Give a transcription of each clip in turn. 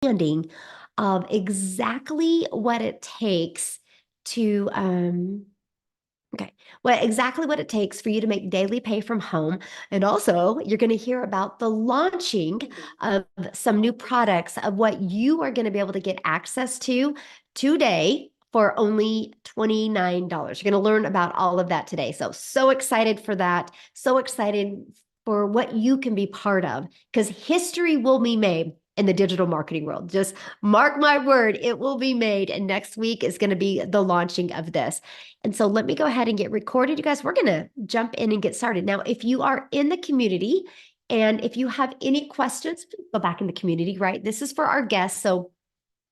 understanding of exactly what it takes to okay, well, exactly what it takes for you to make daily pay from home. And also, you're going to hear about the launching of some new products of what you are going to be able to get access to today for only $29. You're going to learn about all of that today. So excited for that. So excited for what you can be part of because history will be made in the digital marketing world. Just mark my word, it will be made. And next week is going to be the launching of this. And so let me go ahead and get recorded. You guys, we're going to jump in and get started. Now, if you are in the community and if you have any questions, go back in the community, right? This is for our guests. So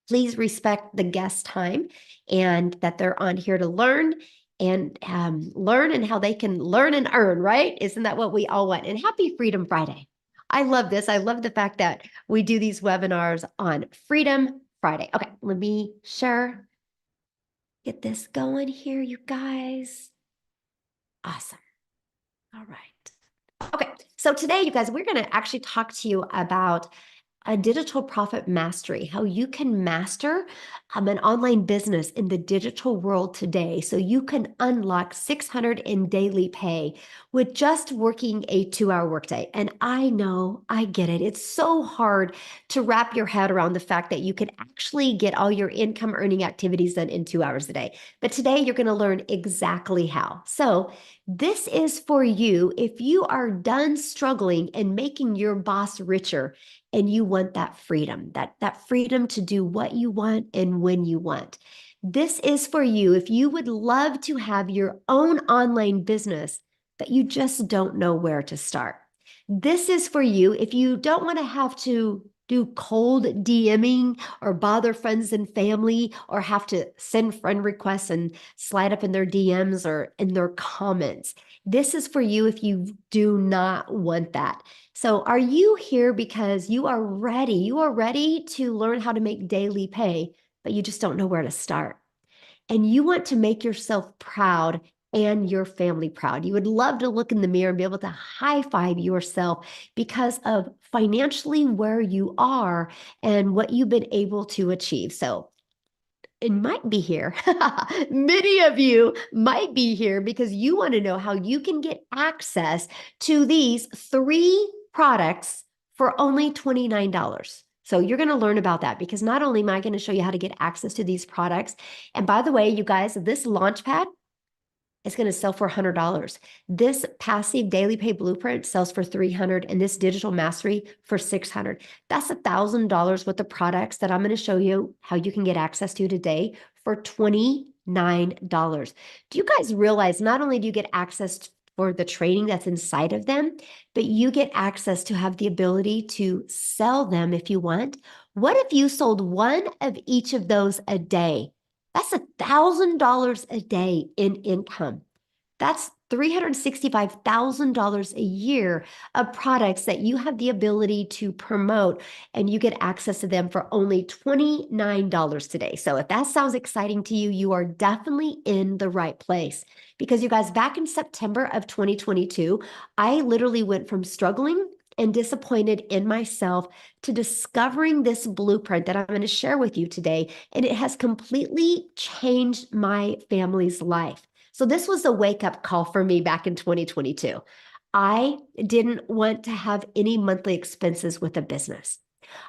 please respect the guest time and that they're on here to learn and learn and how they can learn and earn, right? Isn't that what we all want? And happy Freedom Friday. I love this. I love the fact that we do these webinars on Freedom Friday. Okay, let me share. Get this going here, you guys. Awesome. All right. Okay, so today, you guys, we're going to actually talk to you about a digital profit mastery, how you can master an online business in the digital world today so you can unlock 600 in daily pay with just working a 2-hour workday. And I know, I get it. It's so hard to wrap your head around the fact that you can actually get all your income earning activities done in 2 hours a day. But today you're going to learn exactly how. So this is for you if you are done struggling and making your boss richer and you want that freedom, that freedom to do what you want and when you want. This is for you if you would love to have your own online business, but you just don't know where to start. This is for you if you don't want to have to do cold DMing or bother friends and family or have to send friend requests and slide up in their DMs or in their comments. This is for you if you do not want that. So are you here because you are ready? You are ready to learn how to make daily pay, but you just don't know where to start. And you want to make yourself proud and your family proud. You would love to look in the mirror and be able to high five yourself because of financially where you are and what you've been able to achieve. So it might be here. Many of you might be here because you want to know how you can get access to these 3 products for only $29. So you're going to learn about that because not only am I going to show you how to get access to these products, and by the way, you guys, this Launchpad is going to sell for $100. This passive daily pay blueprint sells for $300 and this digital mastery for $600. That's $1,000 worth of products that I'm going to show you how you can get access to today for $29. Do you guys realize not only do you get access for the training that's inside of them, but you get access to have the ability to sell them if you want? What if you sold one of each of those a day? That's $1,000 a day in income. That's $365,000 a year of products that you have the ability to promote and you get access to them for only $29 today. So if that sounds exciting to you, you are definitely in the right place. Because you guys, back in September of 2022, I literally went from struggling and disappointed in myself to discovering this blueprint that I'm going to share with you today. And it has completely changed my family's life. So this was a wake-up call for me back in 2022. I didn't want to have any monthly expenses with a business.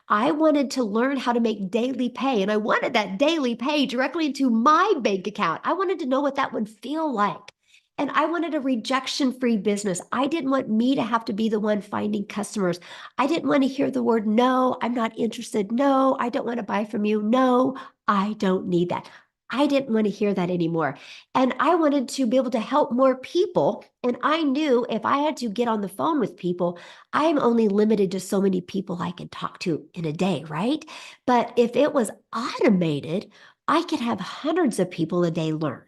I wanted to learn how to make daily pay, and I wanted that daily pay directly into my bank account. I wanted to know what that would feel like. And I wanted a rejection-free business. I didn't want me to have to be the one finding customers. I didn't want to hear the word, no, I'm not interested. No, I don't want to buy from you. No, I don't need that. I didn't want to hear that anymore. And I wanted to be able to help more people. And I knew if I had to get on the phone with people, I'm only limited to so many people I can talk to in a day, right? But if it was automated, I could have hundreds of people a day learn.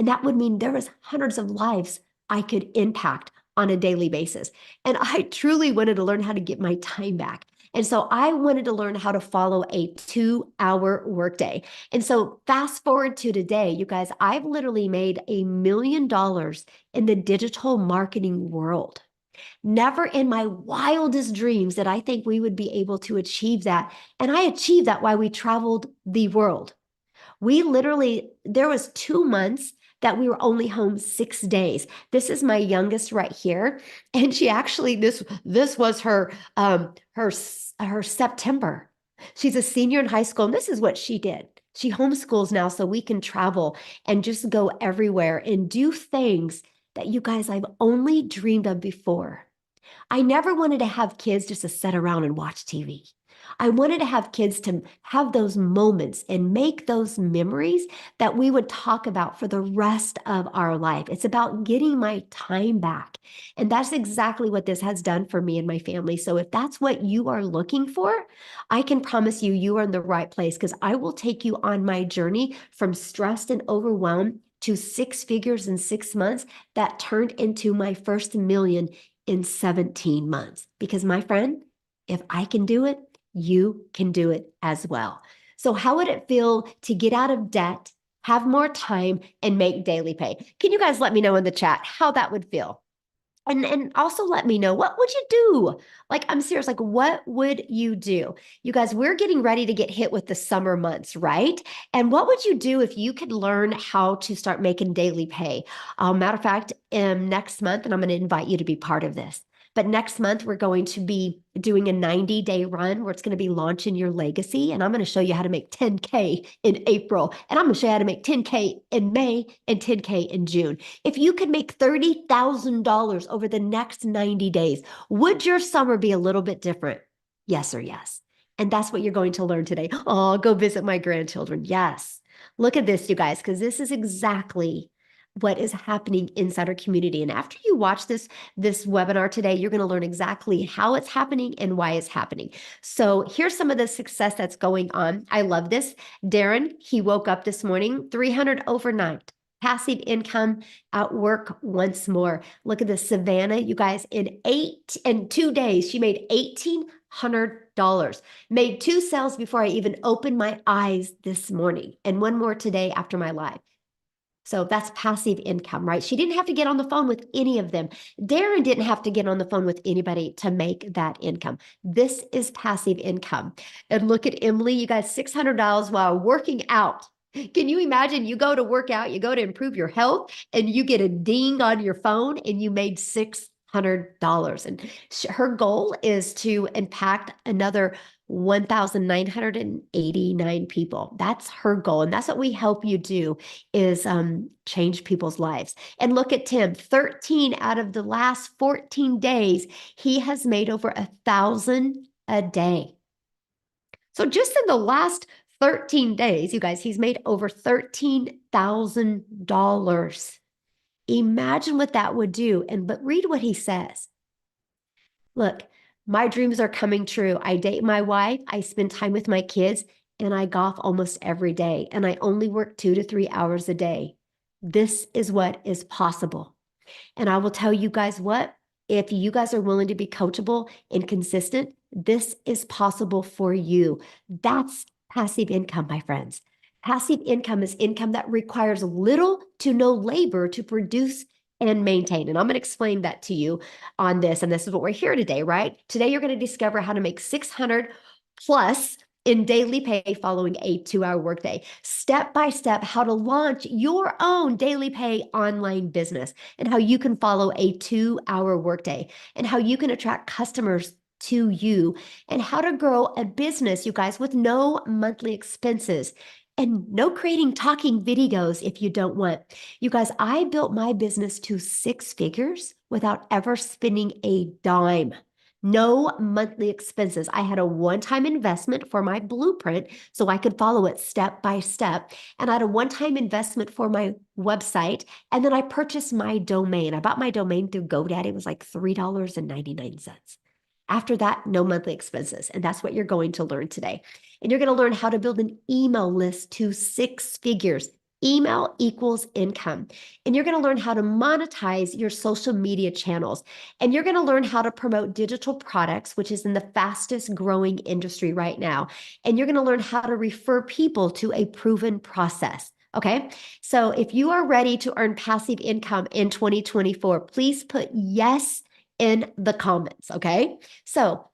And that would mean there was hundreds of lives I could impact on a daily basis. And I truly wanted to learn how to get my time back. And so I wanted to learn how to follow a 2-hour workday. And so fast forward to today, you guys, I've literally made $1 million in the digital marketing world. Never in my wildest dreams did I think we would be able to achieve that. And I achieved that while we traveled the world. We literally, there was 2 months that we were only home 6 days. This is my youngest right here. And she actually, this was her September. She's a senior in high school, and this is what she did. She homeschools now so we can travel and just go everywhere and do things that you guys I've only dreamed of before. I never wanted to have kids just to sit around and watch TV. I wanted to have kids to have those moments and make those memories that we would talk about for the rest of our life. It's about getting my time back. And that's exactly what this has done for me and my family. So if that's what you are looking for, I can promise you, you are in the right place because I will take you on my journey from stressed and overwhelmed to 6 figures in 6 months that turned into my first million in 17 months. Because my friend, if I can do it, you can do it as well. So how would it feel to get out of debt, have more time, and make daily pay? Can you guys let me know in the chat how that would feel? And also let me know, what would you do? Like, I'm serious, like, what would you do? You guys, we're getting ready to get hit with the summer months, right? And what would you do if you could learn how to start making daily pay? Matter of fact, next month, and I'm going to invite you to be part of this. But next month, we're going to be doing a 90-day run where it's going to be launching your legacy. And I'm going to show you how to make 10K in April. And I'm going to show you how to make 10K in May and 10K in June. If you could make $30,000 over the next 90 days, would your summer be a little bit different? Yes or yes? And that's what you're going to learn today. Oh, go visit my grandchildren. Yes. Look at this, you guys, because this is exactly what is happening inside our community. And after you watch this webinar today, you're going to learn exactly how it's happening and why it's happening. So here's some of the success that's going on. I love this. Darren, he woke up this morning, 300 overnight. Passive income at work once more. Look at this, Savannah, you guys, in 2 days, she made $1,800. Made 2 sales before I even opened my eyes this morning, and 1 more today after my live. So that's passive income, right? She didn't have to get on the phone with any of them. Darren didn't have to get on the phone with anybody to make that income. This is passive income. And look at Emily, you got $600 while working out. Can you imagine you go to work out, you go to improve your health, and you get a ding on your phone and you made $600. And her goal is to impact another 1,989 people. That's her goal. And that's what we help you do is change people's lives. And look at Tim, 13 out of the last 14 days, he has made over 1,000 a day. So just in the last 13 days, you guys, he's made over $13,000. Imagine what that would do. But read what he says. Look, my dreams are coming true. I date my wife, I spend time with my kids, and I golf almost every day. And I only work 2 to 3 hours a day. This is what is possible. And I will tell you guys what, if you guys are willing to be coachable and consistent, this is possible for you. That's passive income, my friends. Passive income is income that requires little to no labor to produce and maintain. And I'm going to explain that to you on this. And this is what we're here today, right? Today, you're going to discover how to make 600 plus in daily pay following a 2-hour workday. Step by step, how to launch your own daily pay online business and how you can follow a 2-hour workday and how you can attract customers to you and how to grow a business, you guys, with no monthly expenses and no creating talking videos if you don't want. You guys, I built my business to 6 figures without ever spending a dime. No monthly expenses. I had a one-time investment for my blueprint so I could follow it step by step. And I had a one-time investment for my website. And then I purchased my domain. I bought my domain through GoDaddy. It was like $3.99. After that, no monthly expenses. And that's what you're going to learn today. And you're going to learn how to build an email list to 6 figures. Email equals income. And you're going to learn how to monetize your social media channels. And you're going to learn how to promote digital products, which is in the fastest growing industry right now. And you're going to learn how to refer people to a proven process. Okay. So if you are ready to earn passive income in 2024, please put yes in the comments. Okay. So,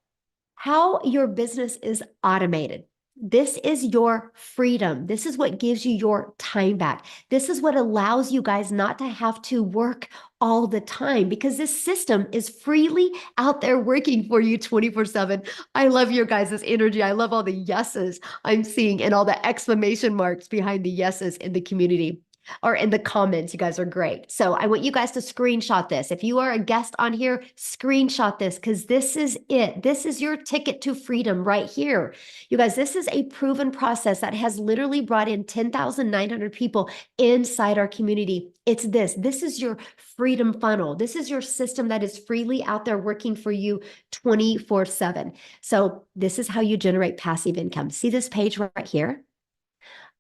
how your business is automated. This is your freedom. This is what gives you your time back. This is what allows you guys not to have to work all the time because this system is freely out there working for you 24/7. I love your guys' energy. I love all the yeses I'm seeing and all the exclamation marks behind the yeses in the community or in the comments. You guys are great. So I want you guys to screenshot this. If you are a guest on here, screenshot this because this is it. This is your ticket to freedom right here. You guys, this is a proven process that has literally brought in 10,900 people inside our community. It's this. This is your freedom funnel. This is your system that is freely out there working for you 24/7. So this is how you generate passive income. See this page right here?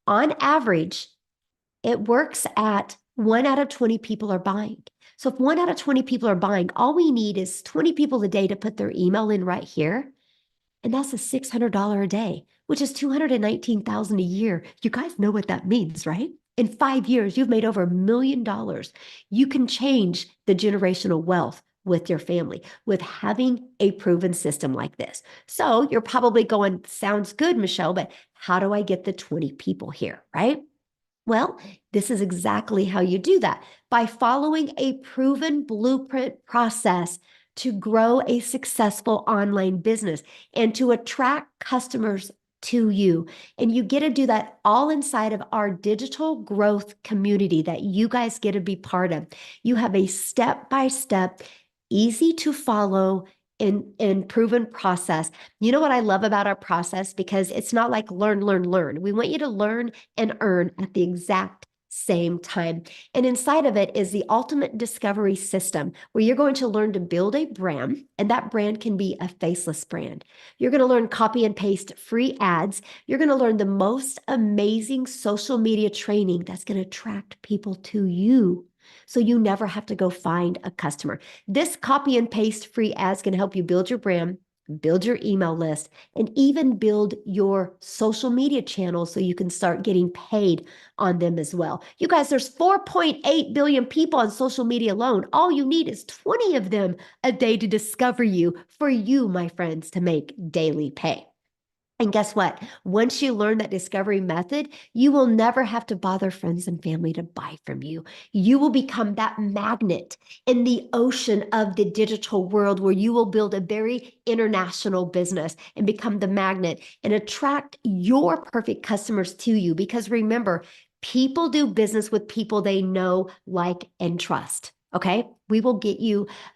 On average, it works at 1 out of 20 people are buying. So if 1 out of 20 people are buying, all we need is 20 people a day to put their email in right here. And that's a $600 a day, which is 219,000 a year. You guys know what that means, right? In 5 years, you've made over $1 million. You can change the generational wealth with your family with having a proven system like this. So you're probably going, sounds good, Michelle, but how do I get the 20 people here, right? Well, this is exactly how you do that by following a proven blueprint process to grow a successful online business and to attract customers to you. And you get to do that all inside of our digital growth community that you guys get to be part of. You have a step-by-step, easy to follow and proven process. You know what I love about our process? Because it's not like learn, learn, learn. We want you to learn and earn at the exact same time. And inside of it is the ultimate discovery system where you're going to learn to build a brand, and that brand can be a faceless brand. You're going to learn copy and paste free ads. You're going to learn the most amazing social media training that's going to attract people to you. So you never have to go find a customer. This copy and paste free ads can help you build your brand, build your email list, and even build your social media channels so you can start getting paid on them as well. You guys, there's 4.8 billion people on social media alone. All you need is 20 of them a day to discover you for you, my friends, to make daily pay. And guess what? Once you learn that discovery method, you will never have to bother friends and family to buy from you. You will become that magnet in the ocean of the digital world where you will build a very international business and become the magnet and attract your perfect customers to you. Because remember, people do business with people they know, like, and trust. Okay. We will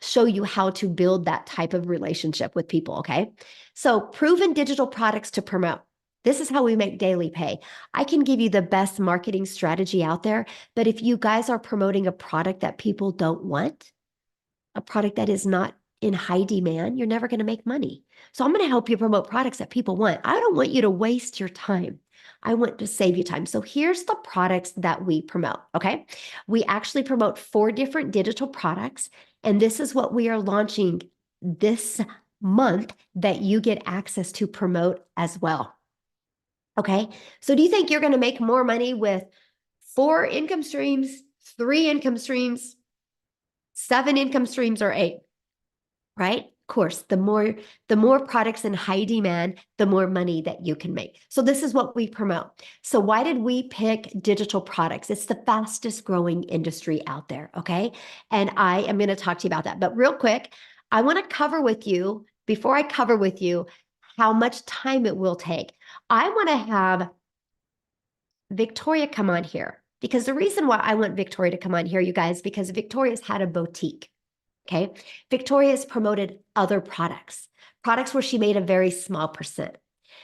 show you how to build that type of relationship with people. Okay. So, proven digital products to promote. This is how we make daily pay. I can give you the best marketing strategy out there, but if you guys are promoting a product that people don't want, a product that is not in high demand, you're never going to make money. So, I'm going to help you promote products that people want. I don't want you to waste your time. I want to save you time. So, here's the products that we promote. Okay. We actually promote 4 different digital products, and this is what we are launching this month that you get access to promote as well. Okay. So do you think you're going to make more money with 4 income streams, 3 income streams, 7 income streams, or 8? Right? Of course, the more products in high demand, the more money that you can make. So this is what we promote. So why did we pick digital products? It's the fastest growing industry out there, okay? And I am going to talk to you about that. But real quick, I want to cover with you, before I cover with you how much time it will take, I want to have Victoria come on here. Because the reason why I want Victoria to come on here, you guys, because Victoria's had a boutique. Okay. Victoria's promoted other products where she made a very small percent.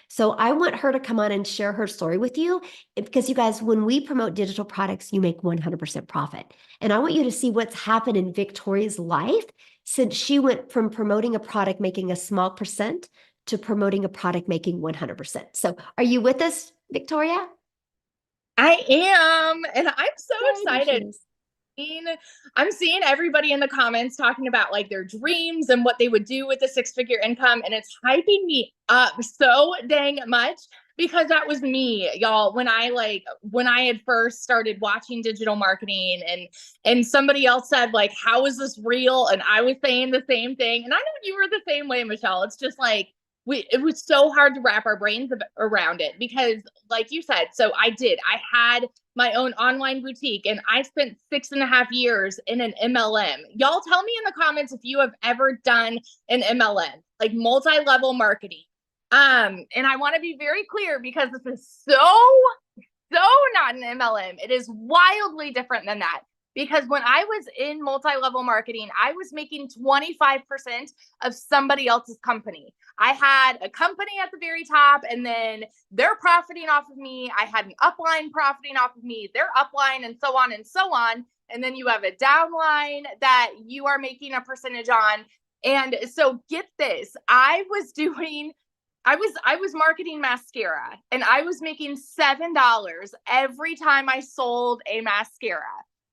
So I want her to come on and share her story with you because you guys, when we promote digital products, you make 100% profit. And I want you to see what's happened in Victoria's life since she went from promoting a product making a small percent to promoting a product making 100%. So are you with us, Victoria? I am, and I'm so Yay, there she excited. is. I'm seeing everybody in the comments talking about like their dreams and what they would do with a 6-figure income, and it's hyping me up so dang much. Because that was me, y'all. When I had first started watching digital marketing, and somebody else said like, how is this real? And I was saying the same thing. And I know you were the same way, Michelle. It's just like it was so hard to wrap our brains around it because like you said, so I had my own online boutique and I spent 6.5 years in an MLM. Y'all tell me in the comments if you have ever done an MLM, like multi-level marketing. And I want to be very clear because this is so not an MLM. It is wildly different than that. Because when I was in multi-level marketing, I was making 25% of somebody else's company. I had a company at the very top, and then they're profiting off of me. I had an upline profiting off of me, their upline, and so on and so on. And then you have a downline that you are making a percentage on. And so get this, I was marketing mascara and I was making $7 every time I sold a mascara.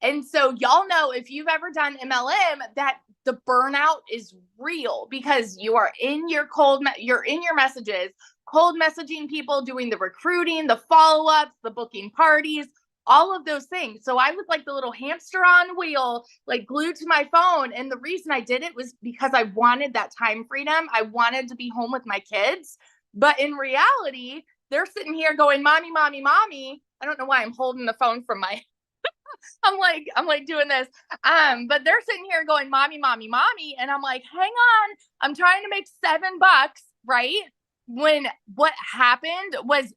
And so y'all know if you've ever done MLM that the burnout is real because you are in your you're in your messages, cold messaging people, doing the recruiting, the follow-ups, the booking parties, all of those things. So I was like the little hamster on wheel, like glued to my phone. And the reason I did it was because I wanted that time freedom. I wanted to be home with my kids. But in reality, they're sitting here going, mommy, mommy, mommy. I don't know why I'm holding the phone from my I'm like doing this. But they're sitting here going, mommy, mommy, mommy. And I'm like, hang on, I'm trying to make $7, right? When what happened was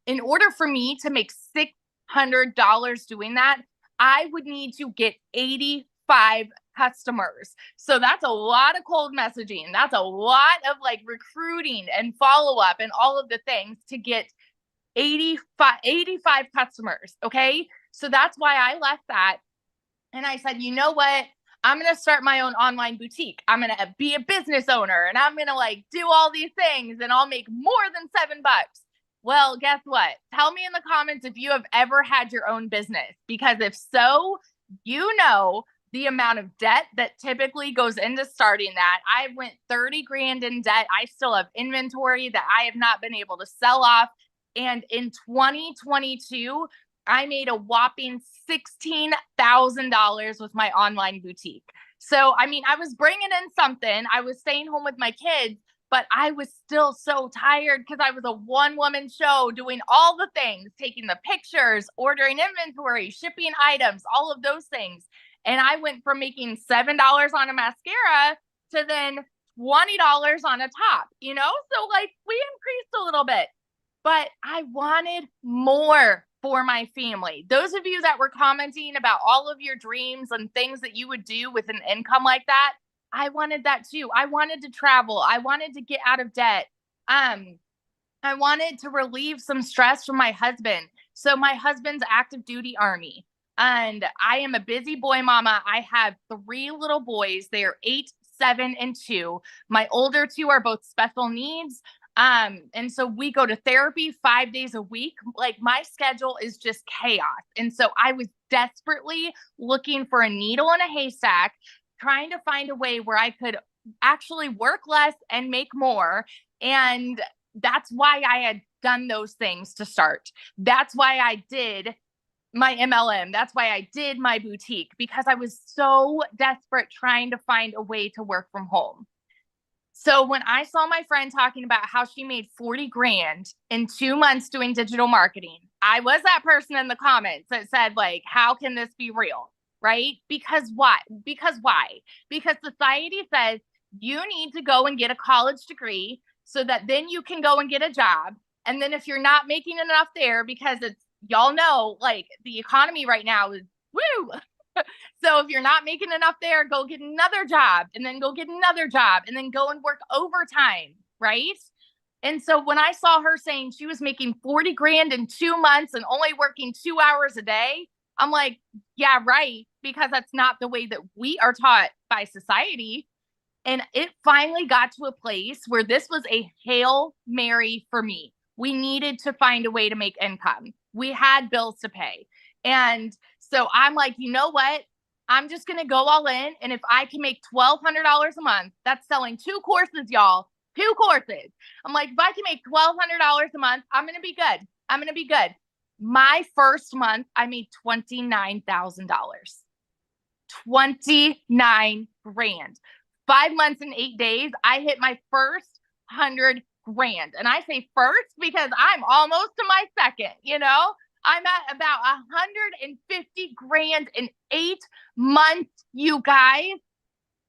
in order for me to make $600 doing that, I would need to get 85 customers. So that's a lot of cold messaging. That's a lot of like recruiting and follow up and all of the things to get 85 customers. Okay. So that's why I left that. And I said, you know what? I'm going to start my own online boutique. I'm going to be a business owner and I'm going to like do all these things and I'll make more than $7. Well, guess what? Tell me in the comments if you have ever had your own business, because if so, you know the amount of debt that typically goes into starting that. I went 30 grand in debt. I still have inventory that I have not been able to sell off. And in 2022, I made a whopping $16,000 with my online boutique. So, I mean, I was bringing in something. I was staying home with my kids, but I was still so tired because I was a one-woman show doing all the things, taking the pictures, ordering inventory, shipping items, all of those things. And I went from making $7 on a mascara to then $20 on a top, you know? So like we increased a little bit, but I wanted more for my family. Those of you that were commenting about all of your dreams and things that you would do with an income like that, I wanted that too. I wanted to travel. I wanted to get out of debt. I wanted to relieve some stress from my husband. So my husband's active duty Army. And I am a busy boy mama. I have 3 little boys. They are 8, 7, and 2. My older 2 are both special needs. And so we go to therapy 5 days a week. Like my schedule is just chaos. And so I was desperately looking for a needle in a haystack, trying to find a way where I could actually work less and make more. And that's why I had done those things to start. That's why I did my MLM. That's why I did my boutique, because I was so desperate trying to find a way to work from home. So when I saw my friend talking about how she made 40 grand in 2 months doing digital marketing, I was that person in the comments that said like, how can this be real? Right? Because what? Because why? Because society says you need to go and get a college degree so that then you can go and get a job. And then if you're not making enough there, because it's, y'all know, like the economy right now is woo. So if you're not making enough there, go get another job and then go get another job and then go and work overtime, right? And so when I saw her saying she was making 40 grand in 2 months and only working 2 hours a day, I'm like, yeah, right. Because that's not the way that we are taught by society. And it finally got to a place where this was a Hail Mary for me. We needed to find a way to make income. We had bills to pay. And so I'm like, you know what? I'm just going to go all in. And if I can make $1,200 a month, that's selling 2 courses, y'all. 2 courses. I'm like, if I can make $1,200 a month, I'm going to be good. I'm going to be good. My first month, I made $29,000. 29 grand. 5 months and 8 days, I hit my first 100 grand. And I say first because I'm almost to my second, you know? I'm at about 150 grand in 8 months, you guys.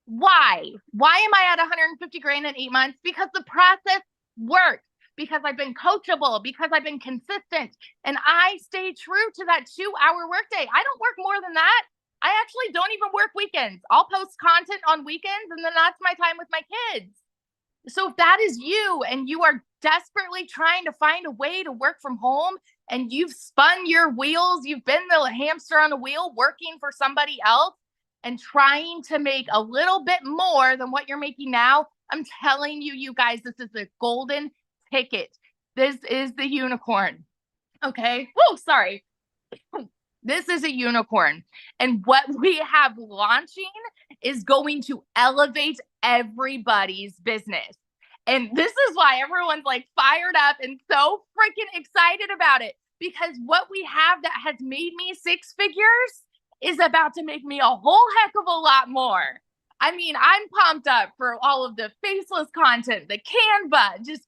Why? Why am I at 150 grand in 8 months? Because the process works, because I've been coachable, because I've been consistent, and I stay true to that 2 hour workday. I don't work more than that. I actually don't even work weekends. I'll post content on weekends, and then that's my time with my kids. So if that is you and you are desperately trying to find a way to work from home and you've spun your wheels, you've been the hamster on a wheel working for somebody else and trying to make a little bit more than what you're making now, I'm telling you, you guys, this is a golden ticket. This is the unicorn. Okay. Oh, sorry. This is a unicorn. And what we have launching is going to elevate everybody's business. And this is why everyone's like fired up and so freaking excited about it. Because what we have that has made me 6 figures is about to make me a whole heck of a lot more. I mean, I'm pumped up for all of the faceless content, the Canva, just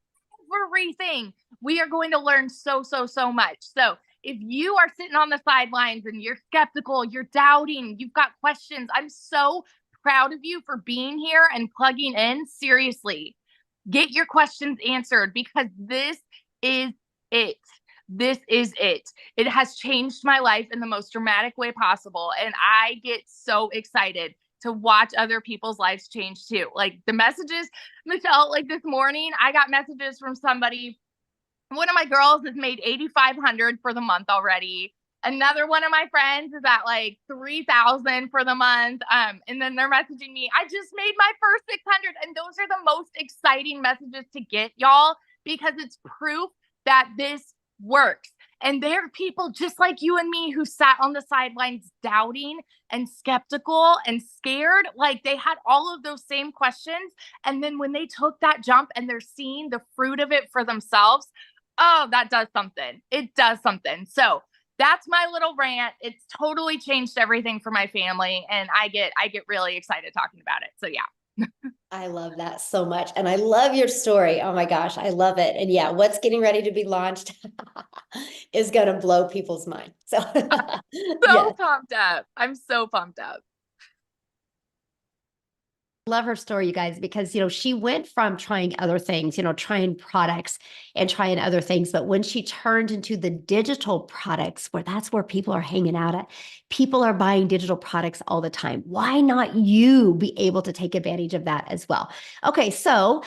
everything. We are going to learn so much. So if you are sitting on the sidelines and you're skeptical, you're doubting, you've got questions, I'm so proud of you for being here and plugging in. Seriously, get your questions answered, because this is it. This is it. It has changed my life in the most dramatic way possible. And I get so excited to watch other people's lives change too. Like the messages, Michelle, like this morning, I got messages from somebody. One of my girls has made 8,500 for the month already. Another one of my friends is at like 3,000 for the month. And then they're messaging me, I just made my first 600. And those are the most exciting messages to get, y'all, because it's proof that this works. And there are people just like you and me who sat on the sidelines doubting and skeptical and scared. Like they had all of those same questions. And then when they took that jump and they're seeing the fruit of it for themselves, oh, that does something. It does something. So that's my little rant. It's totally changed everything for my family. And I get really excited talking about it. So yeah. I love that so much. And I love your story. Oh my gosh, I love it. And yeah, what's getting ready to be launched is going to blow people's mind. So, So yeah. pumped up. I'm so pumped up. Love her story, you guys, because, she went from trying other things, trying products and trying other things. But when she turned into the digital products, that's where people are hanging out at, people are buying digital products all the time. Why not you be able to take advantage of that as well? Okay. So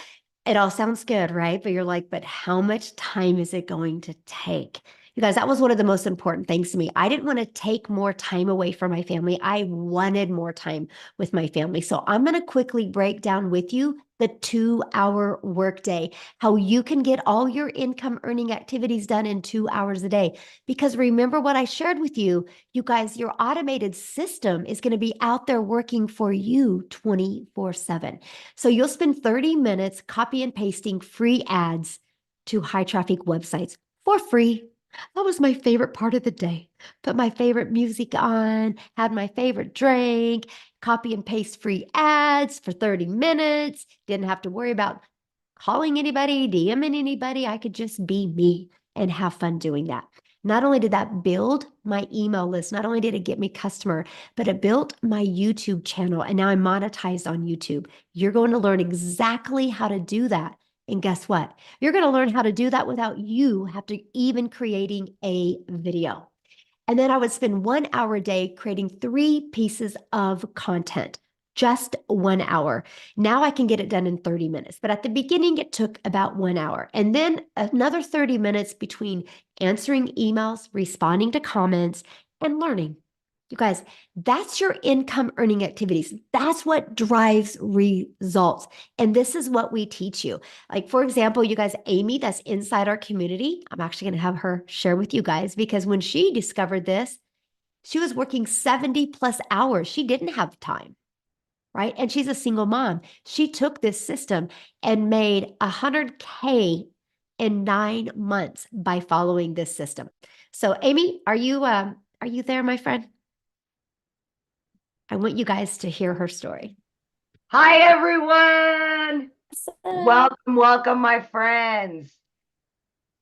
it all sounds good, right? But you're like, but how much time is it going to take? You guys, that was one of the most important things to me. I didn't want to take more time away from my family. I wanted more time with my family. So I'm going to quickly break down with you the 2-hour workday, how you can get all your income earning activities done in 2 hours a day. Because remember what I shared with you, you guys, your automated system is going to be out there working for you 24/7. So you'll spend 30 minutes copy and pasting free ads to high traffic websites for free. That was my favorite part of the day. Put my favorite music on, had my favorite drink, copy and paste free ads for 30 minutes. Didn't have to worry about calling anybody, DMing anybody. I could just be me and have fun doing that. Not only did that build my email list, not only did it get me customer, but it built my YouTube channel. And now I'm monetized on YouTube. You're going to learn exactly how to do that. And guess what? You're going to learn how to do that without you have to even creating a video. And then I would spend 1 hour a day creating 3 pieces of content, just 1 hour. Now I can get it done in 30 minutes. But at the beginning, it took about 1 hour. And then another 30 minutes between answering emails, responding to comments, and learning. You guys, that's your income earning activities. That's what drives results. And this is what we teach you. Like, for example, you guys, Amy, that's inside our community. I'm actually going to have her share with you guys, because when she discovered this, she was working 70+ hours. She didn't have time. right? And she's a single mom. She took this system and made 100K in 9 months by following this system. So, Amy, are you there, my friend? I want you guys to hear her story. Hi, everyone. Awesome. Welcome, welcome, my friends.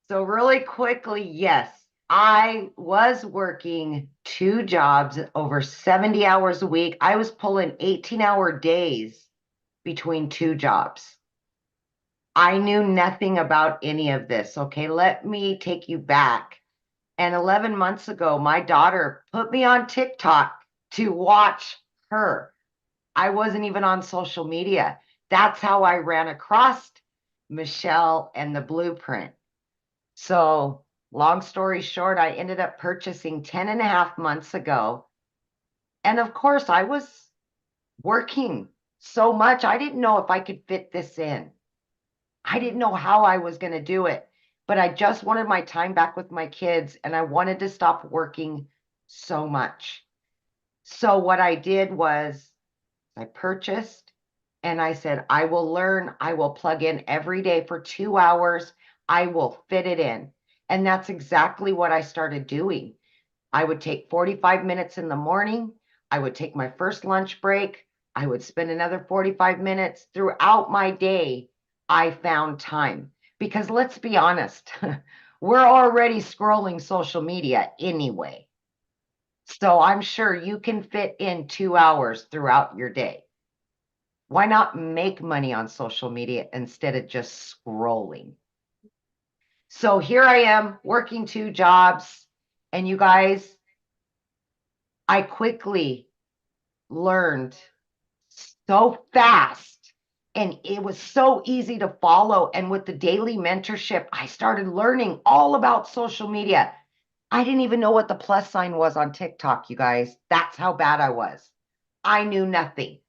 So, really quickly, yes, I was working 2 jobs over 70 hours a week. I was pulling 18-hour days between 2 jobs. I knew nothing about any of this. Okay, let me take you back. And 11 months ago, my daughter put me on TikTok to watch her. I wasn't even on social media. That's how I ran across Michelle and the blueprint. So, long story short, I ended up purchasing 10 and a half months ago. And of course, I was working so much. I didn't know if I could fit this in. I didn't know how I was going to do it, but I just wanted my time back with my kids and I wanted to stop working so much. So, what I did was I purchased and I said, I will learn, I will plug in every day for 2 hours, I will fit it in. And that's exactly what I started doing. I would take 45 minutes in the morning, I would take my first lunch break, I would spend another 45 minutes throughout my day. I found time because let's be honest, we're already scrolling social media anyway. So I'm sure you can fit in 2 hours throughout your day. Why not make money on social media instead of just scrolling? So here I am working 2 jobs. And you guys, I quickly learned so fast and it was so easy to follow. And with the daily mentorship, I started learning all about social media. I didn't even know what the plus sign was on TikTok, you guys. That's how bad I was. I knew nothing.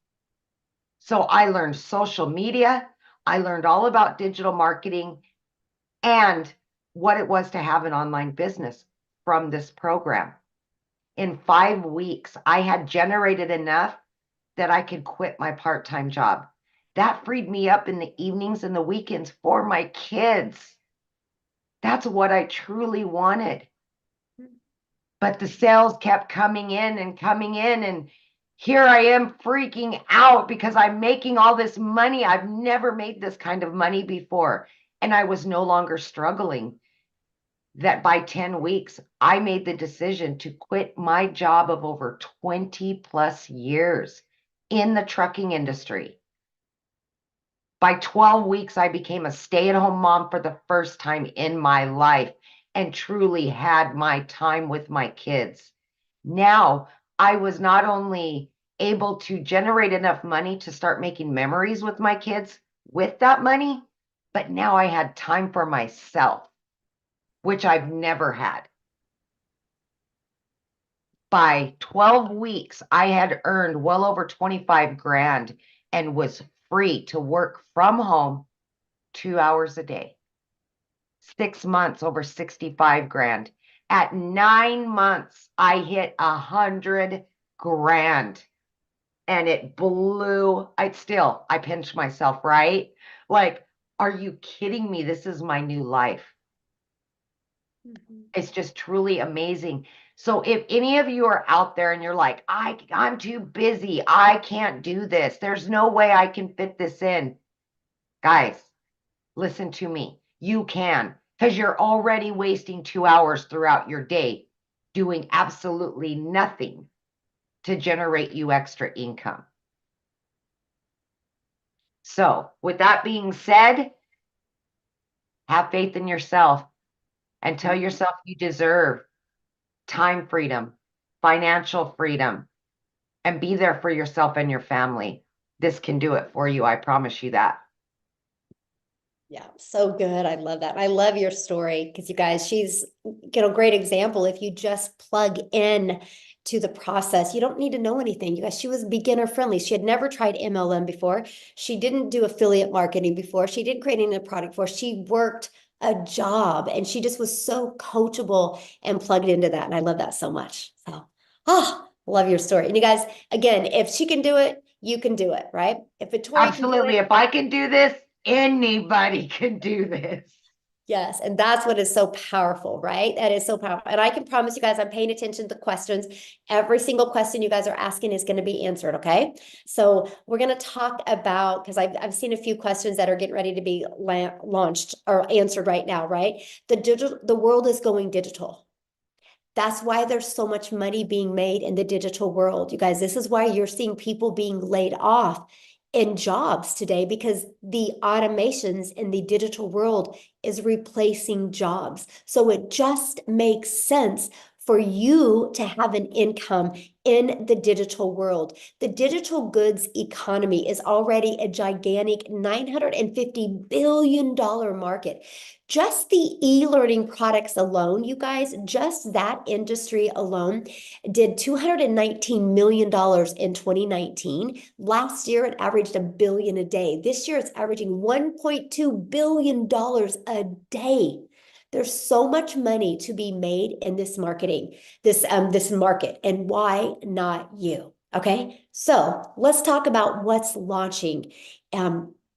So I learned social media. I learned all about digital marketing and what it was to have an online business from this program. In 5 weeks, I had generated enough that I could quit my part-time job. That freed me up in the evenings and the weekends for my kids. That's what I truly wanted. But the sales kept coming in and coming in. And here I am freaking out because I'm making all this money. I've never made this kind of money before. And I was no longer struggling. That by 10 weeks, I made the decision to quit my job of over 20 plus years in the trucking industry. By 12 weeks, I became a stay-at-home mom for the first time in my life and truly had my time with my kids. Now, I was not only able to generate enough money to start making memories with my kids with that money, but now I had time for myself, which I've never had. By 12 weeks, I had earned well over 25 grand and was free to work from home 2 hours a day. 6 months, over 65 grand. At 9 months, I hit 100 grand and it blew. I pinched myself, right? Like, are you kidding me? This is my new life. It's just truly amazing. So if any of you are out there and you're like, I'm too busy, I can't do this, there's no way I can fit this in. Guys, listen to me. You can, because you're already wasting 2 hours throughout your day doing absolutely nothing to generate you extra income. So with that being said, have faith in yourself and tell yourself you deserve time freedom, financial freedom, and be there for yourself and your family. This can do it for you. I promise you that. Yeah, so good. I love that. I love your story because you guys, she's, great example. If you just plug in to the process, you don't need to know anything. You guys, she was beginner friendly. She had never tried MLM before. She didn't do affiliate marketing before. She didn't create any product before. She worked a job and she just was so coachable and plugged into that. And I love that so much. So, love your story. And you guys, again, if she can do it, you can do it, right? If Victoria can do Absolutely. it, If I can do this, anybody can do this. yes, and that's what is so powerful, right? That is so powerful. And I can promise you guys, I'm paying attention to the questions. Every single question you guys are asking is going to be answered, okay? So we're going to talk about, because I've seen a few questions that are getting ready to be launched or answered right now, right? The world is going digital. That's why there's so much money being made in the digital world. You guys, this is why you're seeing people being laid off in jobs today, because the automations in the digital world is replacing jobs. So it just makes sense for you to have an income in the digital world. The digital goods economy is already a gigantic $950 billion market. Just the e-learning products alone, you guys, just that industry alone did $219 million in 2019. Last year, it averaged $1 billion a day. This year, it's averaging $1.2 billion a day. There's so much money to be made in this marketing, this market, and why not you? Okay, so let's talk about what's launching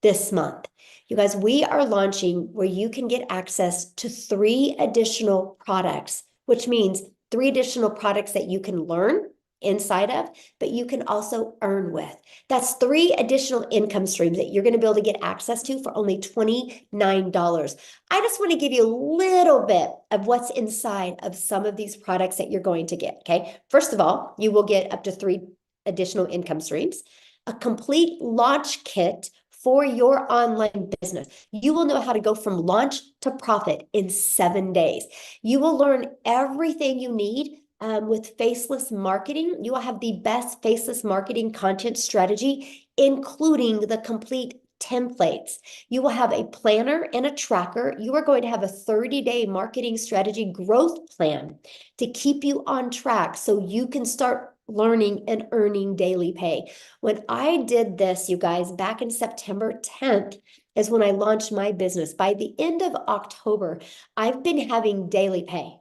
this month. You guys, we are launching where you can get access to 3 additional products, which means 3 additional products that you can learn inside of, but you can also earn with. That's 3 additional income streams that you're going to be able to get access to for only $29. I just want to give you a little bit of what's inside of some of these products that you're going to get, okay? First of all, you will get up to 3 additional income streams, a complete launch kit for your online business. You will know how to go from launch to profit in 7 days. You will learn everything you need with faceless marketing. You will have the best faceless marketing content strategy, including the complete templates. You will have a planner and a tracker. You are going to have a 30-day marketing strategy growth plan to keep you on track so you can start learning and earning daily pay. When I did this, you guys, back in September 10th is when I launched my business. By the end of October, I've been having daily pay.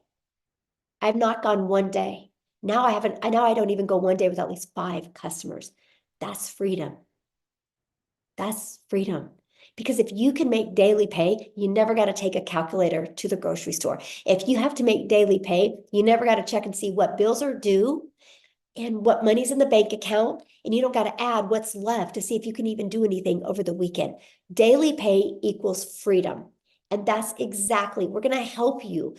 I've not gone one day. Now I don't even go one day with at least 5 customers. That's freedom. That's freedom. Because if you can make daily pay, you never got to take a calculator to the grocery store. If you have to make daily pay, you never got to check and see what bills are due and what money's in the bank account, and you don't got to add what's left to see if you can even do anything over the weekend. Daily pay equals freedom. And that's exactly, we're going to help you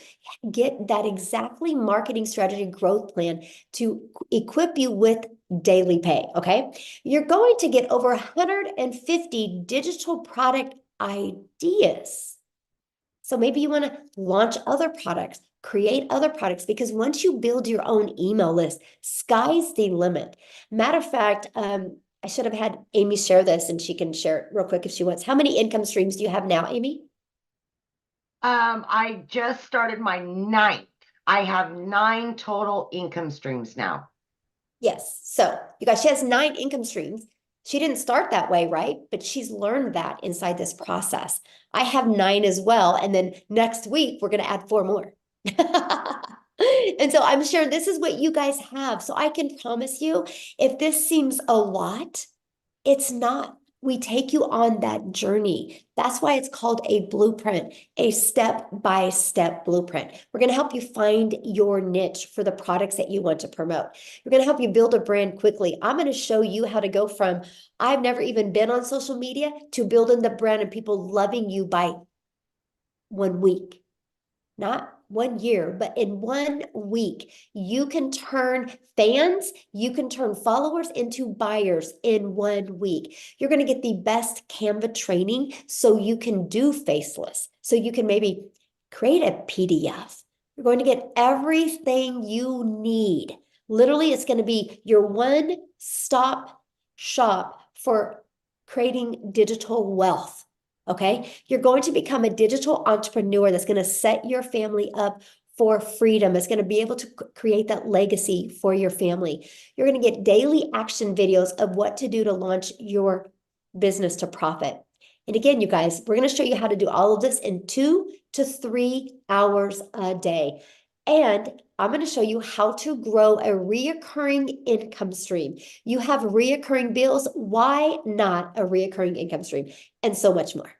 get that exactly marketing strategy growth plan to equip you with daily pay, okay? You're going to get over 150 digital product ideas. So maybe you want to launch other products, create other products, because once you build your own email list, sky's the limit. Matter of fact, I should have had Amy share this, and she can share it real quick if she wants. How many income streams do you have now, Amy? I just started my 9th. I have 9 total income streams now. Yes. So you guys, she has 9 income streams. She didn't start that way, right? But she's learned that inside this process. I have 9 as well. And then next week, we're going to add 4 more. And so I'm sure this is what you guys have. So I can promise you, if this seems a lot, it's not. We take you on that journey. That's why it's called a blueprint, a step-by-step blueprint. We're going to help you find your niche for the products that you want to promote. We're going to help you build a brand quickly. I'm going to show you how to go from I've never even been on social media to building the brand and people loving you by 1 week. Not 1 year, but in 1 week, you can turn fans, you can turn followers into buyers in 1 week. You're going to get the best Canva training so you can do faceless. So you can maybe create a PDF. You're going to get everything you need. Literally, it's going to be your one-stop shop for creating digital wealth. Okay, you're going to become a digital entrepreneur that's going to set your family up for freedom. It's going to be able to create that legacy for your family. You're going to get daily action videos of what to do to launch your business to profit. And again, you guys, we're going to show you how to do all of this in 2 to 3 hours a day. And I'm going to show you how to grow a reoccurring income stream. You have reoccurring bills. Why not a reoccurring income stream? And so much more.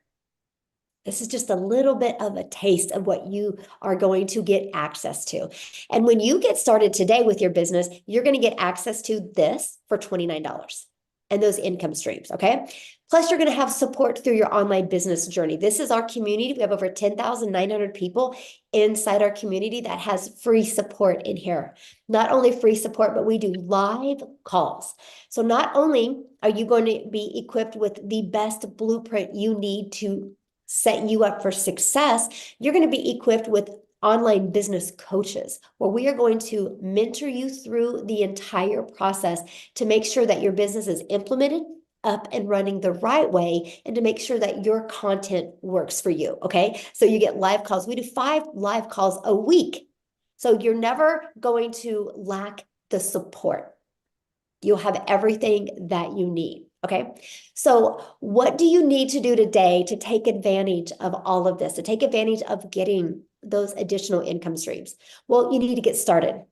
This is just a little bit of a taste of what you are going to get access to. And when you get started today with your business, you're going to get access to this for $29 and those income streams, okay? Plus, you're going to have support through your online business journey. This is our community. We have over 10,900 people inside our community that has free support in here. Not only free support, but we do live calls. So not only are you going to be equipped with the best blueprint you need to set you up for success, you're going to be equipped with online business coaches where we are going to mentor you through the entire process to make sure that your business is implemented, up and running the right way, and to make sure that your content works for you. Okay. So you get live calls. We do 5 live calls a week. So you're never going to lack the support. You'll have everything that you need. Okay. So what do you need to do today to take advantage of all of this, to take advantage of getting those additional income streams? Well, you need to get started.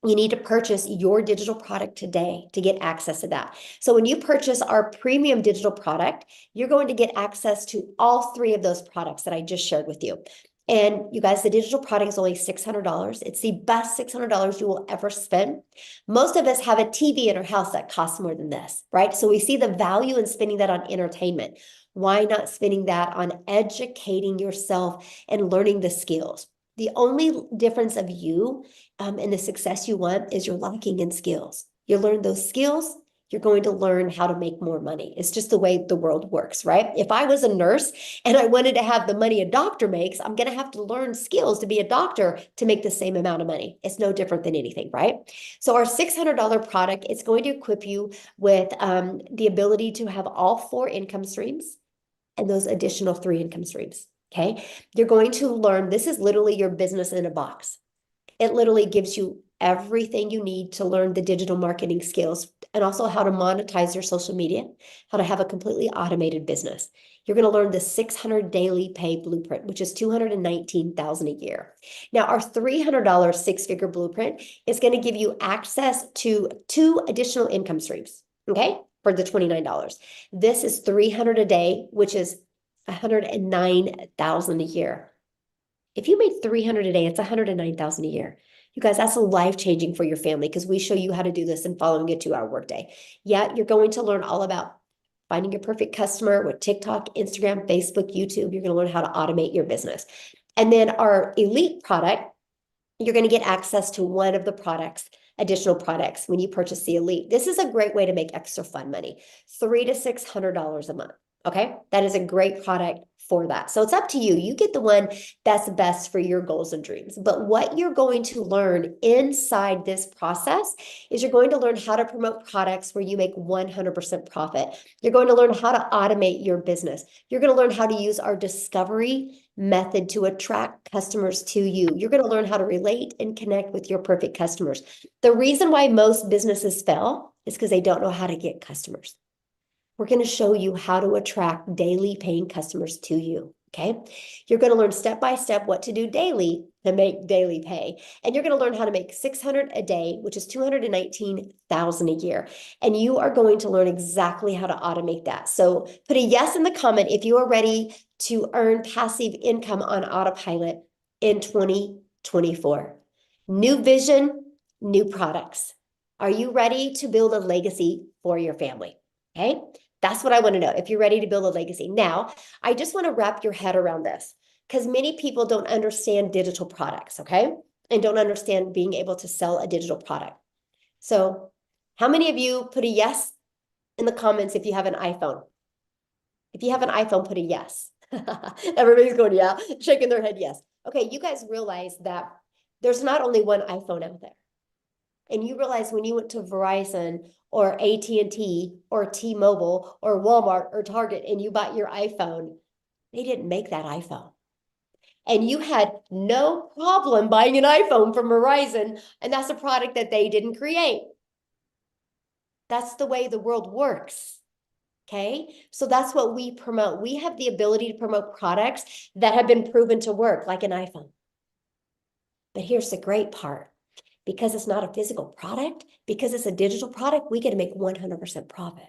You need to purchase your digital product today to get access to that. So when you purchase our premium digital product, you're going to get access to all 3 of those products that I just shared with you. And you guys, the digital product is only $600. It's the best $600 you will ever spend. Most of us have a TV in our house that costs more than this, right? So we see the value in spending that on entertainment. Why not spending that on educating yourself and learning the skills? The only difference of you and the success you want is you're lacking in skills. You learn those skills, you're going to learn how to make more money. It's just the way the world works, right? If I was a nurse and I wanted to have the money a doctor makes, I'm going to have to learn skills to be a doctor to make the same amount of money. It's no different than anything, right? So our $600 product, it's going to equip you with the ability to have all 4 income streams and those additional 3 income streams. Okay. You're going to learn, this is literally your business in a box. It literally gives you everything you need to learn the digital marketing skills and also how to monetize your social media, how to have a completely automated business. You're going to learn the 600 daily pay blueprint, which is $219,000 a year. Now, our $300 6-figure blueprint is going to give you access to 2 additional income streams, okay, for the $29. This is $300 a day, which is $109,000 a year. If you made $300 a day, it's $109,000 a year. You guys, that's life-changing for your family because we show you how to do this and following a 2-hour workday. Yeah, you're going to learn all about finding your perfect customer with TikTok, Instagram, Facebook, YouTube. You're going to learn how to automate your business. And then our elite product, you're going to get access to one of the products, additional products when you purchase the elite. This is a great way to make extra fun money, $300 to $600 a month. Okay, that is a great product for that. So it's up to you. You get the one that's best for your goals and dreams. But what you're going to learn inside this process is you're going to learn how to promote products where you make 100% profit. You're going to learn how to automate your business. You're going to learn how to use our discovery method to attract customers to you. You're going to learn how to relate and connect with your perfect customers. The reason why most businesses fail is because they don't know how to get customers. We're going to show you how to attract daily paying customers to you. Okay. You're going to learn step by step what to do daily to make daily pay. And you're going to learn how to make 600 a day, which is 219,000 a year. And you are going to learn exactly how to automate that. So put a yes in the comment if you are ready to earn passive income on autopilot in 2024. New vision, new products. Are you ready to build a legacy for your family? Okay. That's what I want to know, if you're ready to build a legacy. Now, I just want to wrap your head around this because many people don't understand digital products, okay? And don't understand being able to sell a digital product. So how many of you put a yes in the comments if you have an iPhone? If you have an iPhone, put a yes. Everybody's going, yeah, shaking their head, yes. Okay, you guys realize that there's not only one iPhone out there. And you realize when you went to Verizon or AT&T or T-Mobile or Walmart or Target and you bought your iPhone, they didn't make that iPhone. And you had no problem buying an iPhone from Verizon, and that's a product that they didn't create. That's the way the world works. Okay, so that's what we promote. We have the ability to promote products that have been proven to work, like an iPhone. But here's the great part. Because it's not a physical product, because it's a digital product, we get to make 100% profit.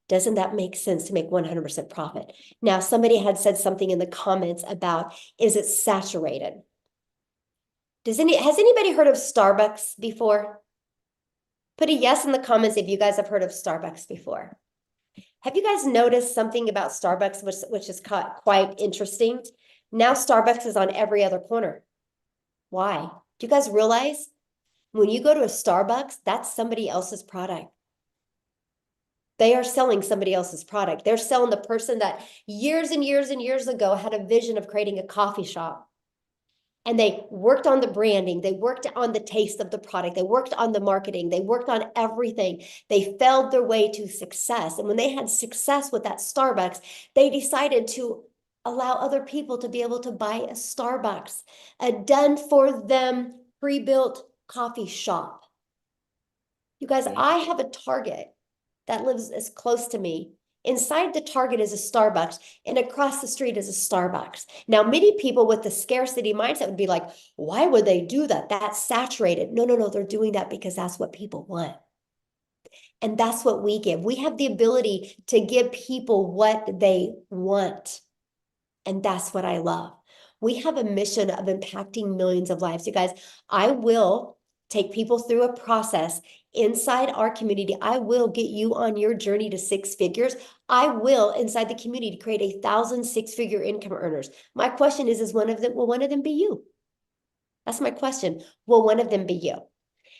Doesn't that make sense to make 100% profit? Now, somebody had said something in the comments about, is it saturated? Has anybody heard of Starbucks before? Put a yes in the comments if you guys have heard of Starbucks before. Have you guys noticed something about Starbucks, which is quite interesting? Now Starbucks is on every other corner. Why? Do you guys realize when you go to a Starbucks, that's somebody else's product? They are selling somebody else's product. They're selling the person that years and years and years ago had a vision of creating a coffee shop. And they worked on the branding. They worked on the taste of the product. They worked on the marketing. They worked on everything. They felled their way to success. And when they had success with that Starbucks, they decided to allow other people to be able to buy a Starbucks, a done for them pre-built coffee shop. You guys, I have a Target that lives as close to me. Inside the Target is a Starbucks, and across the street is a Starbucks. Now, many people with the scarcity mindset would be like, why would they do that? That's saturated. No, no, no. They're doing that because that's what people want. And that's what we give. We have the ability to give people what they want. And that's what I love. We have a mission of impacting millions of lives. You guys, I will take people through a process inside our community. I will get you on your journey to 6 figures. I will, inside the community, create 1,000 6-figure income earners. My question is will one of them be you? That's my question. Will one of them be you?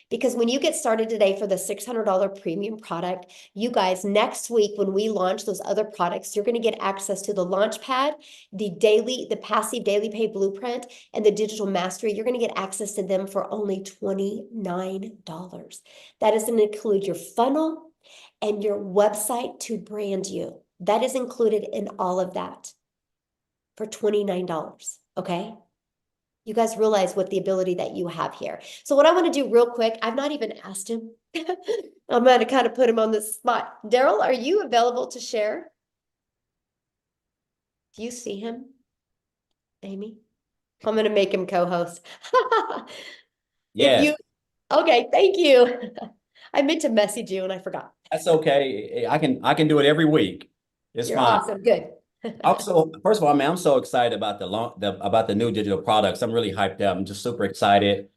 Because when you get started today for the $600 premium product, you guys, next week when we launch those other products, you're going to get access to the launch pad, the passive daily pay blueprint, and the digital mastery. You're going to get access to them for only $29. That is going to include your funnel and your website to brand you. That is included in all of that for $29. Okay? You guys realize what the ability that you have here. So what I want to do real quick, I've not even asked him. I'm going to kind of put him on the spot. Daryl, are you available to share? Do you see him? Amy? I'm going to make him co-host. Yes, Okay, thank you. I meant to message you and I forgot. that's okay. I can do it every week. It's You're fine. awesome. Good. Also, first of all, man, I'm so excited about about the new digital products. I'm really hyped up. I'm just super excited.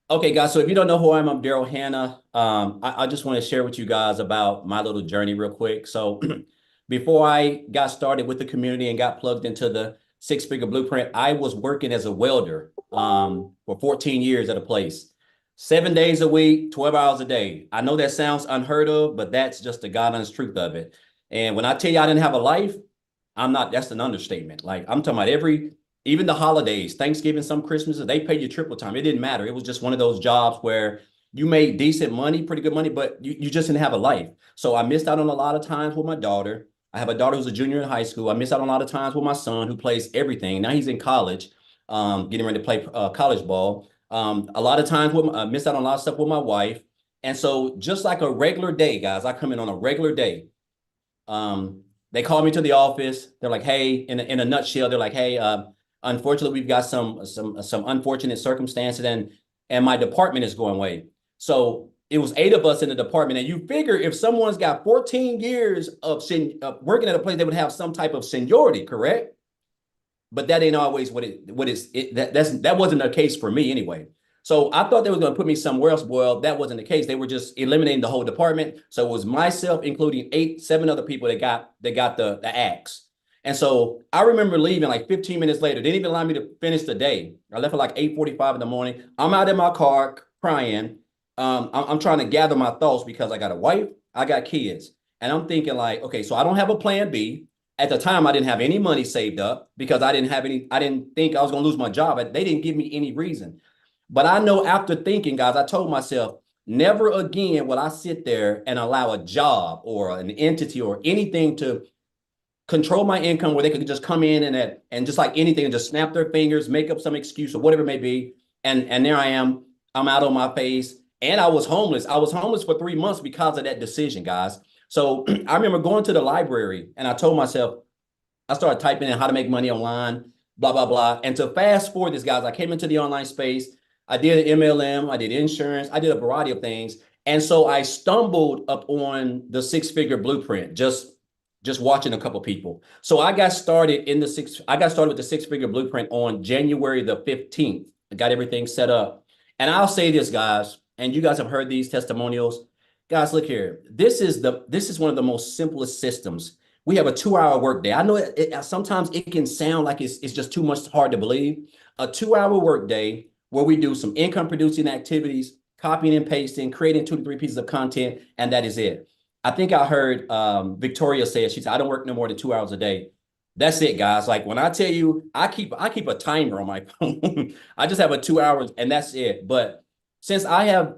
Okay, guys. So if you don't know who I am, I'm Daryl Hannah. I just want to share with you guys about my little journey real quick. So before I got started with the community and got plugged into the 6-figure blueprint, I was working as a welder for 14 years at a place. 7 days a week, 12 hours a day. I know that sounds unheard of, but that's just the God honest truth of it. And when I tell you I didn't have a life, that's an understatement. Like I'm talking about even the holidays, Thanksgiving, some Christmases, they paid you triple time. It didn't matter. It was just one of those jobs where you made decent money, pretty good money, but you just didn't have a life. So I missed out on a lot of times with my daughter. I have a daughter who's a junior in high school. I missed out on a lot of times with my son who plays everything. Now he's in college, getting ready to play college ball. A lot of times missed out on a lot of stuff with my wife. And so just like a regular day, guys, I come in on a regular day. They call me to the office. They're like, hey, in a nutshell, they're like, hey, unfortunately, we've got some unfortunate circumstances and my department is going away. So it was 8 of us in the department. And you figure if someone's got 14 years of working at a place, they would have some type of seniority, correct? But that ain't always that wasn't the case for me anyway. So I thought they were going to put me somewhere else. Well, that wasn't the case. They were just eliminating the whole department. So it was myself, including 7 other people that got the axe. And so I remember leaving like 15 minutes later. They didn't even allow me to finish the day. I left at like 8:45 in the morning. I'm out in my car crying. I'm trying to gather my thoughts because I got a wife, I got kids. And I'm thinking like, okay, so I don't have a plan B. At the time, I didn't have any money saved up because I didn't think I was going to lose my job. They didn't give me any reason. But I know after thinking, guys, I told myself, never again will I sit there and allow a job or an entity or anything to control my income where they could just come in and just like anything and just snap their fingers, make up some excuse or whatever it may be. And there I am. I'm out on my face. And I was homeless. I was homeless for 3 months because of that decision, guys. So I remember going to the library and I told myself, I started typing in how to make money online, blah, blah, blah. And to fast forward this, guys, I came into the online space. I did MLM, I did insurance, I did a variety of things. And so I stumbled up on the six-figure blueprint, just watching a couple people. So I got started with the six-figure blueprint on January the 15th. I got everything set up. And I'll say this, guys, and you guys have heard these testimonials. Guys, look here. This is one of the most simplest systems. We have a 2-hour workday. I know sometimes it can sound like it's just too much hard to believe. A 2-hour workday where we do some income producing activities, copying and pasting, creating 2 to 3 pieces of content, and that is it. I think I heard Victoria say it. She said, I don't work no more than 2 hours a day. That's it, guys. Like when I tell you, I keep a timer on my phone. I just have a 2 hours and that's it. But since I have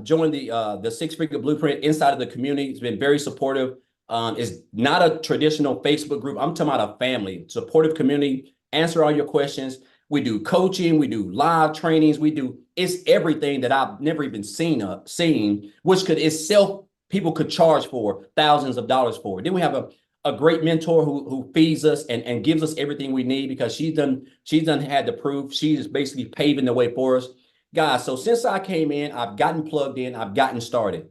joined the six-figure blueprint inside of the community, it's been very supportive. It's not a traditional Facebook group. I'm talking about a family, supportive community, answer all your questions. We do coaching, we do live trainings, it's everything that I've never even seen, which could itself people could charge for thousands of dollars for. Then we have a great mentor who feeds us and gives us everything we need because she's done had the proof. She's basically paving the way for us. Guys, so since I came in, I've gotten plugged in, I've gotten started.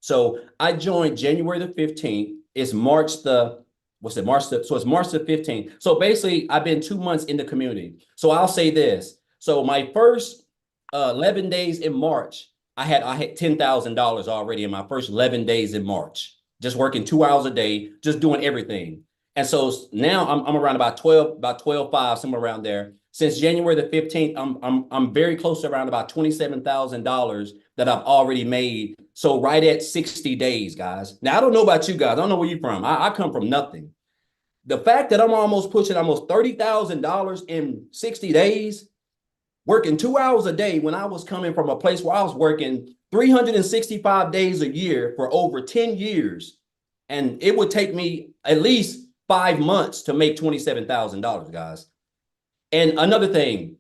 So I joined January the 15th. It's March the what's it, March the, so it's March the 15th. So basically, I've been 2 months in the community. So I'll say this. So my first 11 days in March, I had $10,000 already in my first 11 days in March, just working 2 hours a day, just doing everything. And so now I'm around about 12.5, somewhere around there. Since January the 15th, I'm very close to around about $27,000 that I've already made. So right at 60 days, guys. Now, I don't know about you guys. I don't know where you're from. I come from nothing. The fact that I'm almost pushing almost $30,000 in 60 days, working 2 hours a day when I was coming from a place where I was working 365 days a year for over 10 years. And it would take me at least 5 months to make $27,000, guys. And another thing,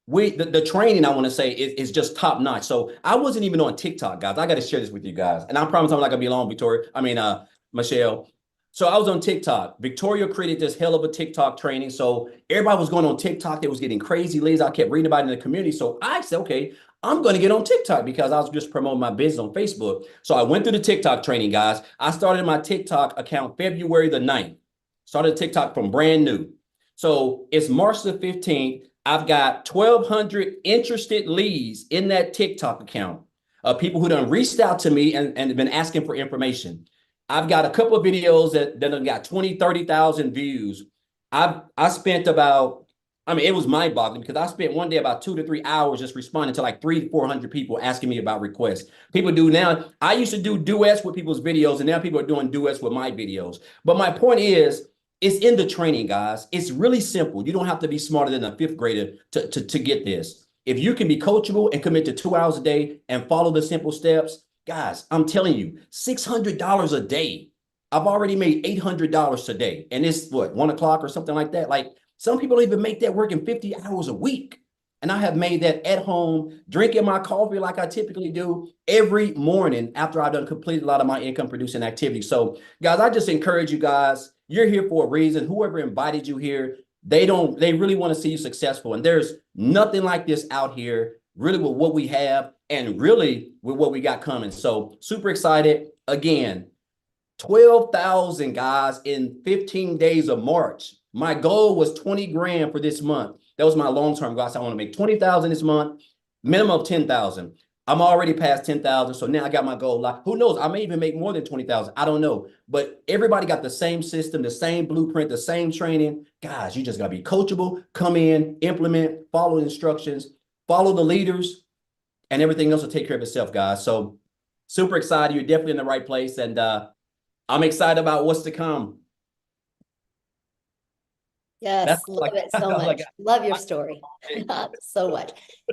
the training I want to say is just top notch. So I wasn't even on TikTok, guys. I got to share this with you guys. And I promise I'm not gonna be long, Michelle. So I was on TikTok. Victoria created this hell of a TikTok training. So everybody was going on TikTok. They was getting crazy leads. I kept reading about it in the community. So I said, okay, I'm going to get on TikTok because I was just promoting my business on Facebook. So I went through the TikTok training, guys. I started my TikTok account February the 9th. Started TikTok from brand new. So it's March the 15th. I've got 1,200 interested leads in that TikTok account of people who done reached out to me and been asking for information. I've got a couple of videos that have got 20, 30,000 views. I spent about, it was mind boggling because I spent one day about 2 to 3 hours just responding to like 300 to 400 people asking me about requests. People do now. I used to do duets with people's videos and now people are doing duets with my videos. But my point is, it's in the training, guys. It's really simple. You don't have to be smarter than a fifth grader to get this. If you can be coachable and commit to 2 hours a day and follow the simple steps, guys, I'm telling you, $600 a day. I've already made $800 today. And it's what, 1 o'clock or something like that. Like some people don't even make that working 50 hours a week. And I have made that at home, drinking my coffee like I typically do every morning after I've done completed a lot of my income producing activities. So guys, I just encourage you guys, you're here for a reason. Whoever invited you here, they really want to see you successful. And there's nothing like this out here, really with what we have and really with what we got coming. So super excited. Again, 12,000 guys in 15 days of March. My goal was 20 grand for this month. That was my long-term goal. So I want to make 20,000 this month, minimum of 10,000. I'm already past 10,000. So now I got my goal. Who knows? I may even make more than 20,000. I don't know. But everybody got the same system, the same blueprint, the same training. Guys, you just got to be coachable, come in, implement, follow instructions, follow the leaders, and everything else will take care of itself, guys. So super excited. You're definitely in the right place. And I'm excited about what's to come. Yes, love it so much. Love your story so much.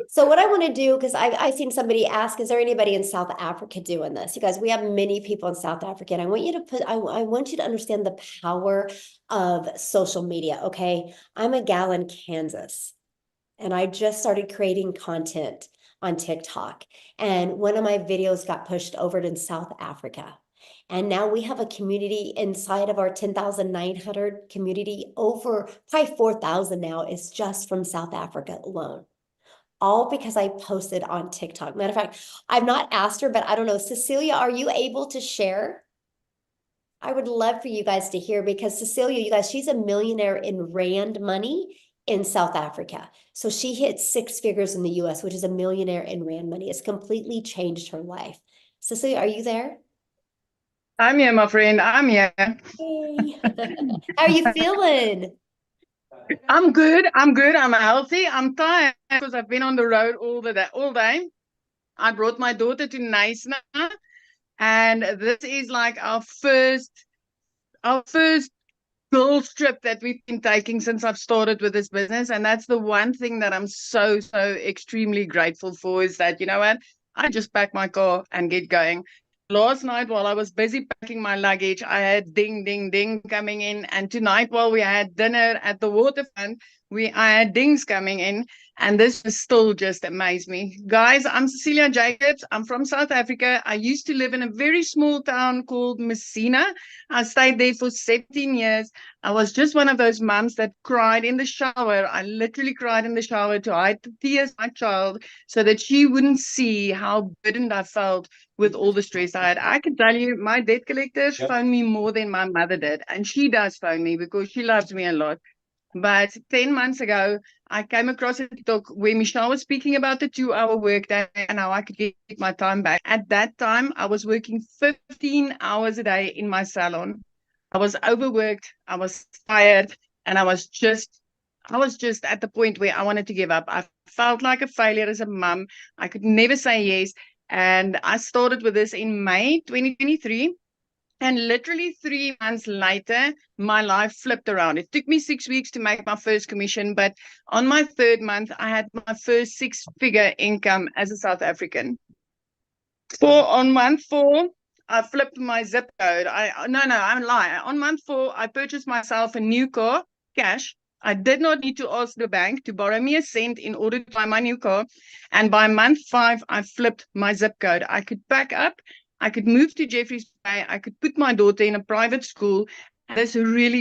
So what I want to do, because I seen somebody ask, is there anybody in South Africa doing this? You guys, we have many people in South Africa, and I want you to I want you to understand the power of social media. Okay, I'm a gal in Kansas, and I just started creating content on TikTok, and one of my videos got pushed over to South Africa. And now we have a community inside of our 10,900 community, over probably 4,000 now is just from South Africa alone. all because I posted on TikTok. Matter of fact, I've not asked her, but I don't know. Cecilia, are you able to share? I would love for you guys to hear because Cecilia, you guys, she's a millionaire in Rand money in South Africa. So she hit 6 figures in the US, which is a millionaire in Rand money. It's completely changed her life. Cecilia, are you there? I'm here, my friend. I'm here. Hey. How are you feeling? I'm good. I'm good. I'm healthy. I'm tired because I've been on the road all day. I brought my daughter to Knysna, and this is like our first girls trip that we've been taking since I've started with this business. And that's the one thing that I'm so extremely grateful for, is that, you know what, I just pack my car and get going. Last night, while I was busy packing my luggage, I had ding, ding, ding coming in. And tonight, while we had dinner at the waterfront, I had dings coming in. And this still just amazed me. Guys, I'm Cecilia Jacobs. I'm from South Africa. I used to live in a very small town called Messina. I stayed there for 17 years. I was just one of those moms that cried in the shower. I literally cried in the shower to hide the tears of my child so that she wouldn't see how burdened I felt with all the stress I had. I can tell you, my debt collectors phone me more than my mother did. And she does phone me because she loves me a lot. But 10 months ago, I came across a TikTok where Michelle was speaking about the 2-hour workday and how I could get my time back. At that time, I was working 15 hours a day in my salon. I was overworked, I was tired, and I was just at the point where I wanted to give up. I felt like a failure as a mom. I could never say yes. And I started with this in May 2023. And literally 3 months later, my life flipped around. It took me 6 weeks to make my first commission, but on my third month, I had my first 6-figure income as a South African. On month 4, I flipped my zip code. I'm lying. On month 4, I purchased myself a new car, cash. I did not need to ask the bank to borrow me a cent in order to buy my new car. And by month 5, I flipped my zip code. I could pack up. I could move to Jeffreys Bay. I could put my daughter in a private school. And this really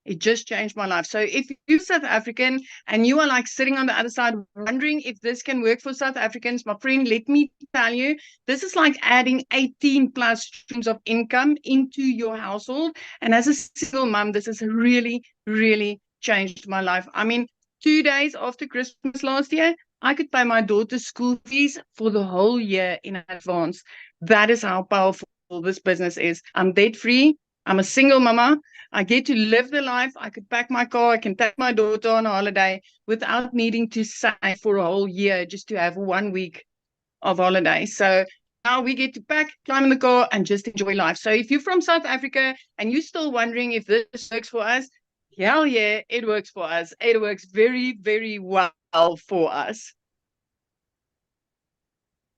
it just changed my life. So if you're South African and you are like sitting on the other side wondering if this can work for South Africans, my friend, let me tell you, this is like adding 18 plus streams of income into your household. And as a single mom, this has really changed my life. I mean, 2 days after Christmas last year, I could pay my daughter's school fees for the whole year in advance. That is how powerful this business is. I'm debt free. I'm a single mama. I get to live the life. I could pack my car. I can take my daughter on a holiday without needing to save for a whole year just to have 1 week of holiday. So now we get to pack, climb in the car, and just enjoy life. So if you're from South Africa and you're still wondering if this works for us, hell yeah, it works for us. It works very well for us.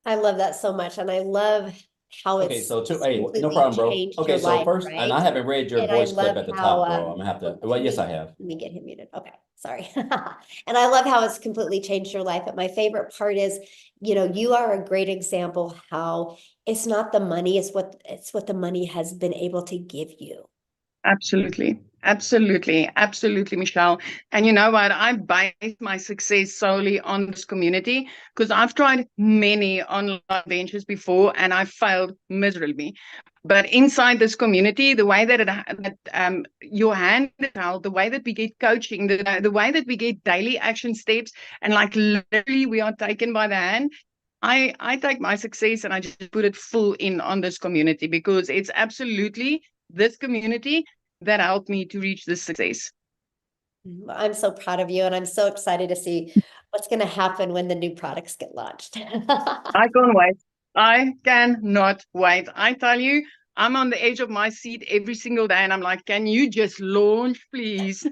I love that so much. And I love how Okay, it's so hey, no completely problem, bro. changed Okay, your so life, first, and right? I haven't read your And I voice clip love at the how, top, bro. I'm gonna have to. Well, yes, I have. Let me get him muted. Okay, sorry. And I love how it's completely changed your life. But my favorite part is, you are a great example how it's not the money, it's what the money has been able to give you. Absolutely, Michelle. And you know what? I base my success solely on this community because I've tried many online ventures before and I failed miserably. But inside this community, the way that your hand is held, the way that we get coaching, the way that we get daily action steps, and like literally we are taken by the hand. I take my success and I just put it full in on this community because it's absolutely this community that helped me to reach this success. I'm so proud of you, and I'm so excited to see what's going to happen when the new products get launched. I can't wait. I cannot wait. I tell you, I'm on the edge of my seat every single day, and I'm like, can you just launch, please?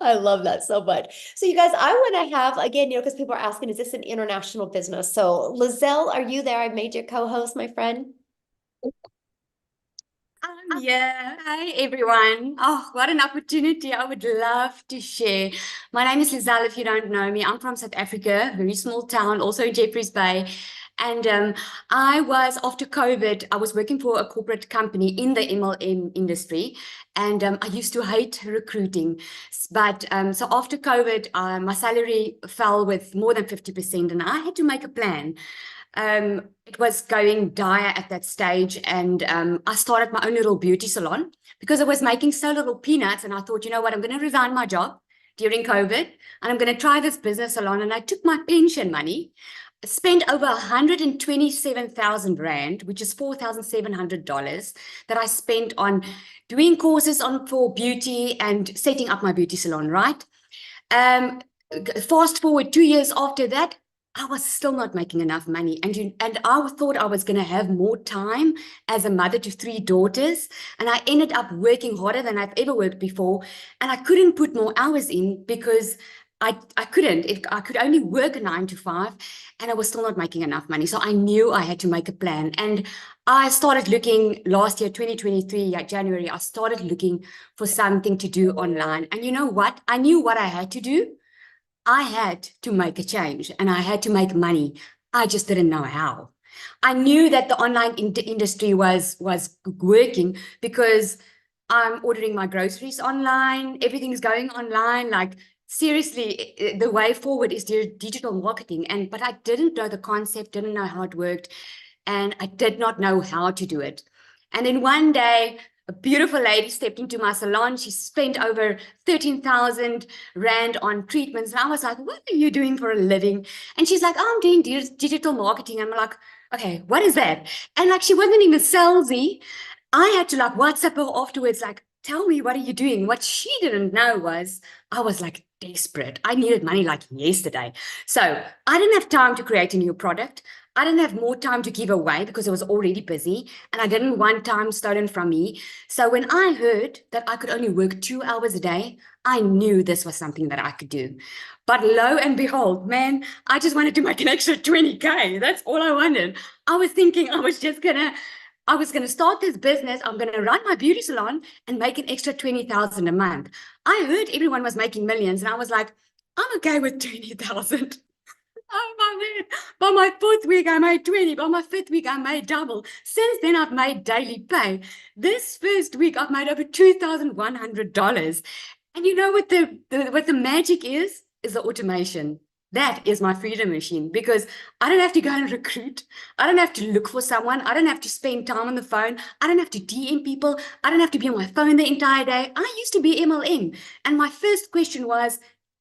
I love that so much. So you guys, I want to have, again, because people are asking, is this an international business? So Lizelle, are you there? I've made you co-host, my friend. Yeah. Hi, everyone. Oh, what an opportunity. I would love to share. My name is Lizelle, if you don't know me. I'm from South Africa, very small town, also Jeffreys Bay. And I was, after COVID, I was working for a corporate company in the MLM industry. And I used to hate recruiting. But so after COVID, my salary fell with more than 50%, and I had to make a plan. It was going dire at that stage, and I started my own little beauty salon because I was making so little peanuts. And I thought, you know what, I'm going to resign my job during COVID, and I'm going to try this business salon. And I took my pension money, spent over 127,000 Rand, which is $4,700, that I spent on doing courses for beauty and setting up my beauty salon, right? Fast forward 2 years after that, I was still not making enough money. And I thought I was going to have more time as a mother to 3 daughters. And I ended up working harder than I've ever worked before. And I couldn't put more hours in because I couldn't. I could only work a 9 to 5, and I was still not making enough money. So I knew I had to make a plan. And I started looking last year, 2023, January, I started looking for something to do online. And you know what? I knew what I had to do. I had to make a change, and I had to make money. I just didn't know how. I knew that the online industry was working because I'm ordering my groceries online. Everything's going online. Like, seriously, the way forward is digital marketing. But I didn't know the concept, didn't know how it worked, and I did not know how to do it. And then one day, a beautiful lady stepped into my salon. She spent over 13,000 Rand on treatments. And I was like, what are you doing for a living? And she's like, oh, I'm doing digital marketing. I'm like, okay, what is that? And like, she wasn't even salesy. I had to like WhatsApp her afterwards, like, tell me, what are you doing? What she didn't know was I was like desperate. I needed money like yesterday. So I didn't have time to create a new product. I didn't have more time to give away because I was already busy, and I didn't want time stolen from me. So when I heard that I could only work 2 hours a day, I knew this was something that I could do. But lo and behold, man, I just wanted to make an extra 20K. That's all I wanted. I was thinking I was going to start this business. I'm going to run my beauty salon and make an extra 20,000 a month. I heard everyone was making millions, and I was like, I'm okay with 20,000. Oh my word. By my 4th week, I made 20. By my 5th week, I made double. Since then, I've made daily pay. This first week, I've made over $2,100. And you know what the magic is the automation. That is my freedom machine, because I don't have to go and recruit. I don't have to look for someone. I don't have to spend time on the phone. I don't have to DM people. I don't have to be on my phone the entire day. I used to be MLM. And my first question was,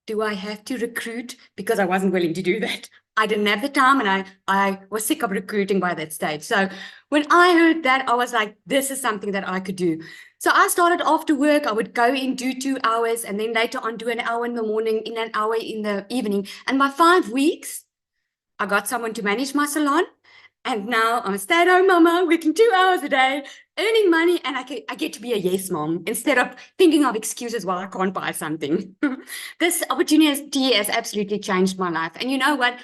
do I have to recruit? Because I wasn't willing to do that. I didn't have the time, and I was sick of recruiting by that stage. So when I heard that, I was like, this is something that I could do. So I started after work. I would go in, do 2 hours, and then later on do an hour in the morning, in an hour in the evening. And by 5 weeks, I got someone to manage my salon. And now I'm a stay-at-home mama, working 2 hours a day, earning money, and I get to be a yes mom instead of thinking of excuses why I can't buy something. This opportunity has absolutely changed my life. And you know what?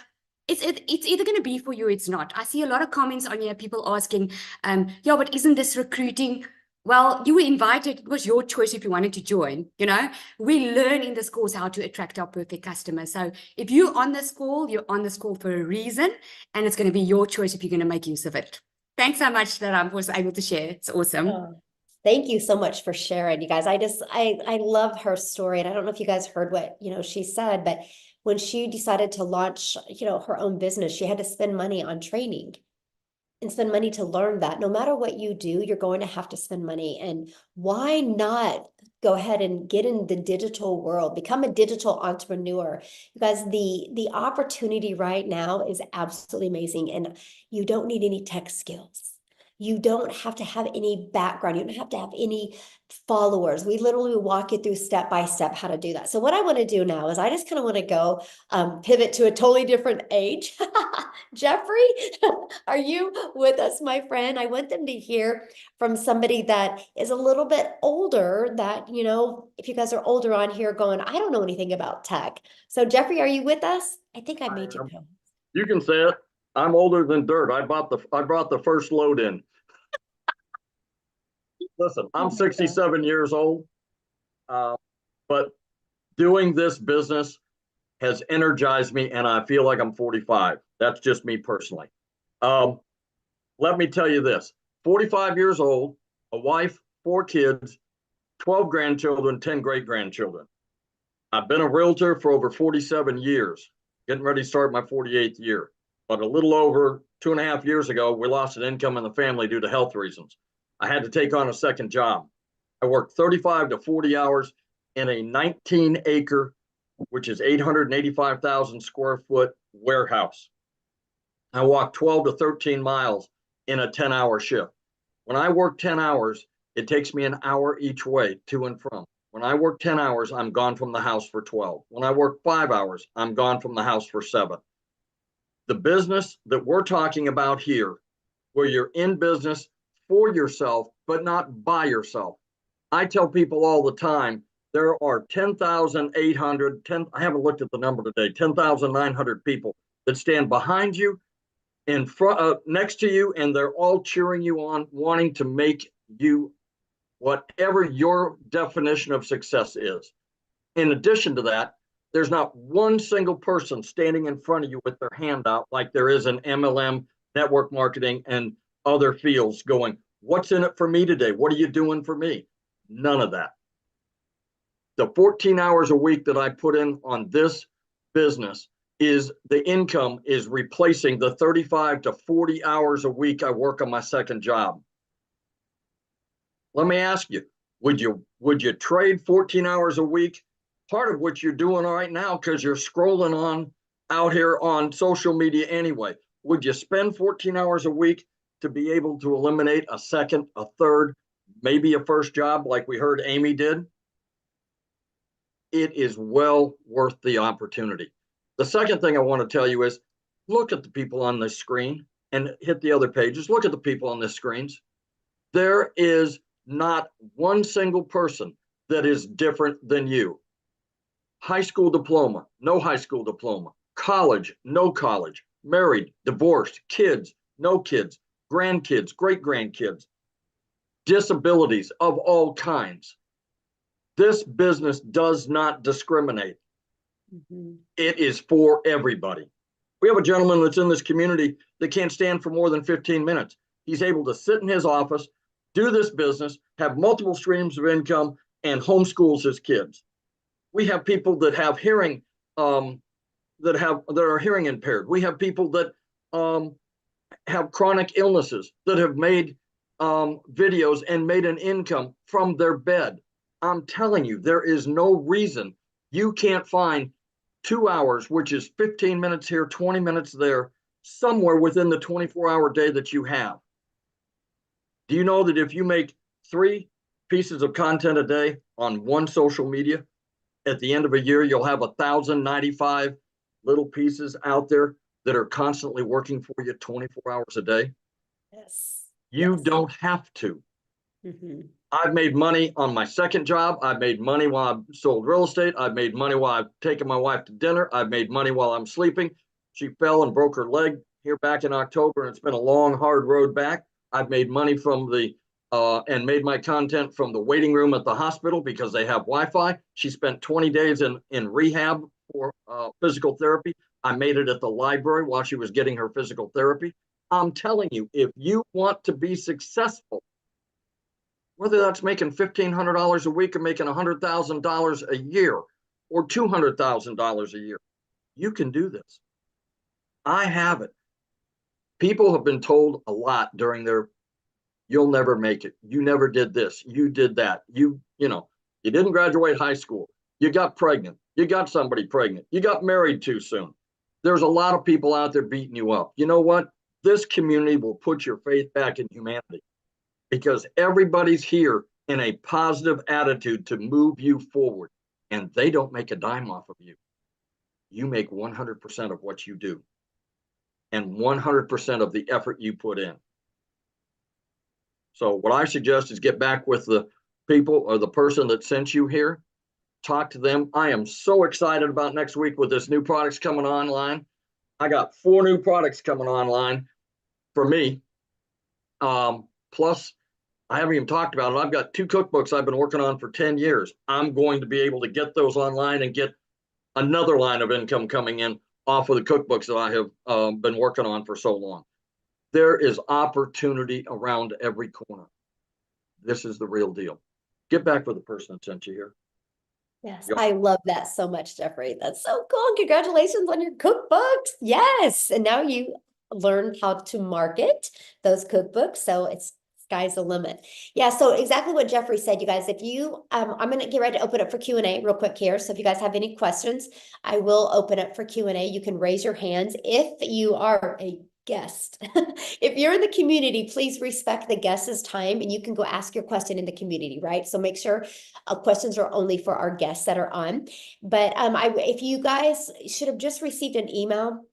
It's either going to be for you or it's not. I see a lot of comments on here, people asking, yeah, but isn't this recruiting? Well, you were invited. It was your choice if you wanted to join. You know, we learn in this course how to attract our perfect customers. So if you're on this call, you're on this call for a reason, and it's going to be your choice if you're going to make use of it. Thanks so much that I was able to share. It's awesome. Oh, thank you so much for sharing, you guys. I love her story. And I don't know if you guys heard what, she said, but when she decided to launch, her own business, she had to spend money on training and spend money to learn that. No matter what you do, you're going to have to spend money. And why not go ahead and get in the digital world, become a digital entrepreneur? You guys, the opportunity right now is absolutely amazing. And you don't need any tech skills. You don't have to have any background. You don't have to have any followers. We literally walk you through step by step how to do that. So what I want to do now is I just kind of want to go pivot to a totally different age. Jeffrey, are you with us, my friend? I want them to hear from somebody that is a little bit older, that, if you guys are older on here going, I don't know anything about tech. So Jeffrey, are you with us? I think I made you go. You can say it. I'm older than dirt. I brought the first load in. Listen, I'm 67 years old, but doing this business has energized me, and I feel like I'm 45. That's just me personally. Um, let me tell you this, 45 years old, a wife, 4 kids, 12 grandchildren, 10 great-grandchildren. I've been a realtor for over 47 years, getting ready to start my 48th year. But a little over 2.5 years ago, we lost an income in the family due to health reasons. I had to take on a second job. I worked 35 to 40 hours in a 19-acre, which is 885,000 square foot warehouse. I walked 12 to 13 miles in a 10-hour shift. When I work 10 hours, it takes me an hour each way to and from. When I work 10 hours, I'm gone from the house for 12. When I work 5 hours, I'm gone from the house for 7. The business that we're talking about here, where you're in business for yourself, but not by yourself. I tell people all the time, there are 10,800, I haven't looked at the number today, 10,900 people that stand behind you, in front, next to you, and they're all cheering you on, wanting to make you whatever your definition of success is. In addition to that, there's not one single person standing in front of you with their hand out like there is in MLM, network marketing, and other fields going, what's in it for me today? What are you doing for me? None of that. The 14 hours a week that I put in on this business is the income is replacing the 35 to 40 hours a week I work on my second job. Let me ask you, would you trade 14 hours a week, part of what you're doing right now because you're scrolling on out here on social media anyway? Would you spend 14 hours a week to be able to eliminate a second, a third, maybe a first job like we heard Amy did? It is well worth the opportunity. The second thing I want to tell you is look at the people on this screen and hit the other pages. Look at the people on the screens. There is not one single person that is different than you. High school diploma, no high school diploma, college, no college, married, divorced, kids, no kids, grandkids, great-grandkids, disabilities of all kinds. This business does not discriminate. Mm-hmm. It is for everybody. We have a gentleman that's in this community that can't stand for more than 15 minutes. He's able to sit in his office, do this business, have multiple streams of income, and homeschools his kids. We have people that have hearing, that are hearing impaired. We have people that have chronic illnesses that have made videos and made an income from their bed. I'm telling you, there is no reason you can't find 2 hours, which is 15 minutes here, 20 minutes there, somewhere within the 24-hour day that you have. Do you know that if you make 3 pieces of content a day on one social media, at the end of a year, you'll have 1,095 little pieces out there that are constantly working for you 24 hours a day? Yes. You Yes. don't have to. Mm-hmm. I've made money on my second job. I've made money while I've sold real estate. I've made money while I've taken my wife to dinner. I've made money while I'm sleeping. She fell and broke her leg here back in October, and it's been a long, hard road back. I've made money from the and made my content from the waiting room at the hospital because they have Wi-Fi. She spent 20 days in rehab for physical therapy. I made it at the library while she was getting her physical therapy. I'm telling you, if you want to be successful, whether that's making $1,500 a week or making $100,000 a year or $200,000 a year, you can do this. I have it. People have been told a lot during their, you'll never make it. You never did this. You did that. You didn't graduate high school. You got pregnant. You got somebody pregnant. You got married too soon. There's a lot of people out there beating you up. You know what? This community will put your faith back in humanity, because everybody's here in a positive attitude to move you forward, and they don't make a dime off of you. You make 100% of what you do and 100% of the effort you put in. So what I suggest is get back with the people or the person that sent you here, talk to them. I am so excited about next week with this new products coming online. I got 4 new products coming online for me. Plus, I haven't even talked about it. I've got 2 cookbooks I've been working on for 10 years. I'm going to be able to get those online and get another line of income coming in off of the cookbooks that I have been working on for so long. There is opportunity around every corner. This is the real deal. Get back with the person that sent you here. Yes, Yep. I love that so much, Jeffrey. That's so cool. Congratulations on your cookbooks. Yes. And now you learn how to market those cookbooks. So it's sky's the limit. Yeah. So exactly what Jeffrey said, you guys, if you, I'm going to get ready to open up for Q&A real quick here. So if you guys have any questions, I will open up for Q&A. You can raise your hands if you are a guest. If you're in the community, please respect the guest's time and you can go ask your question in the community, right? So make sure questions are only for our guests that are on. But if you guys should have just received an email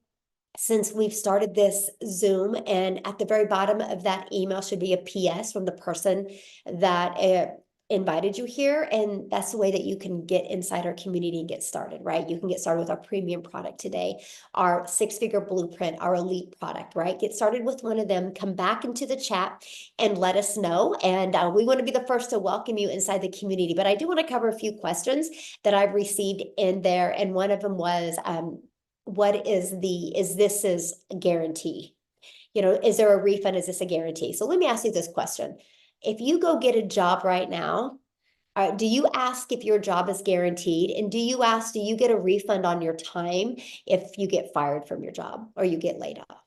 since we've started this Zoom, and at the very bottom of that email should be a PS from the person that invited you here. And that's the way that you can get inside our community and get started, right? You can get started with our premium product today, our six-figure blueprint, our elite product, right? Get started with one of them, come back into the chat and let us know. And we want to be the first to welcome you inside the community. But I do want to cover a few questions that I've received in there. And one of them was, what is this a guarantee? You know, is there a refund? Is this a guarantee? So let me ask you this question. If you go get a job right now, do you ask if your job is guaranteed? And do you get a refund on your time if you get fired from your job or you get laid off?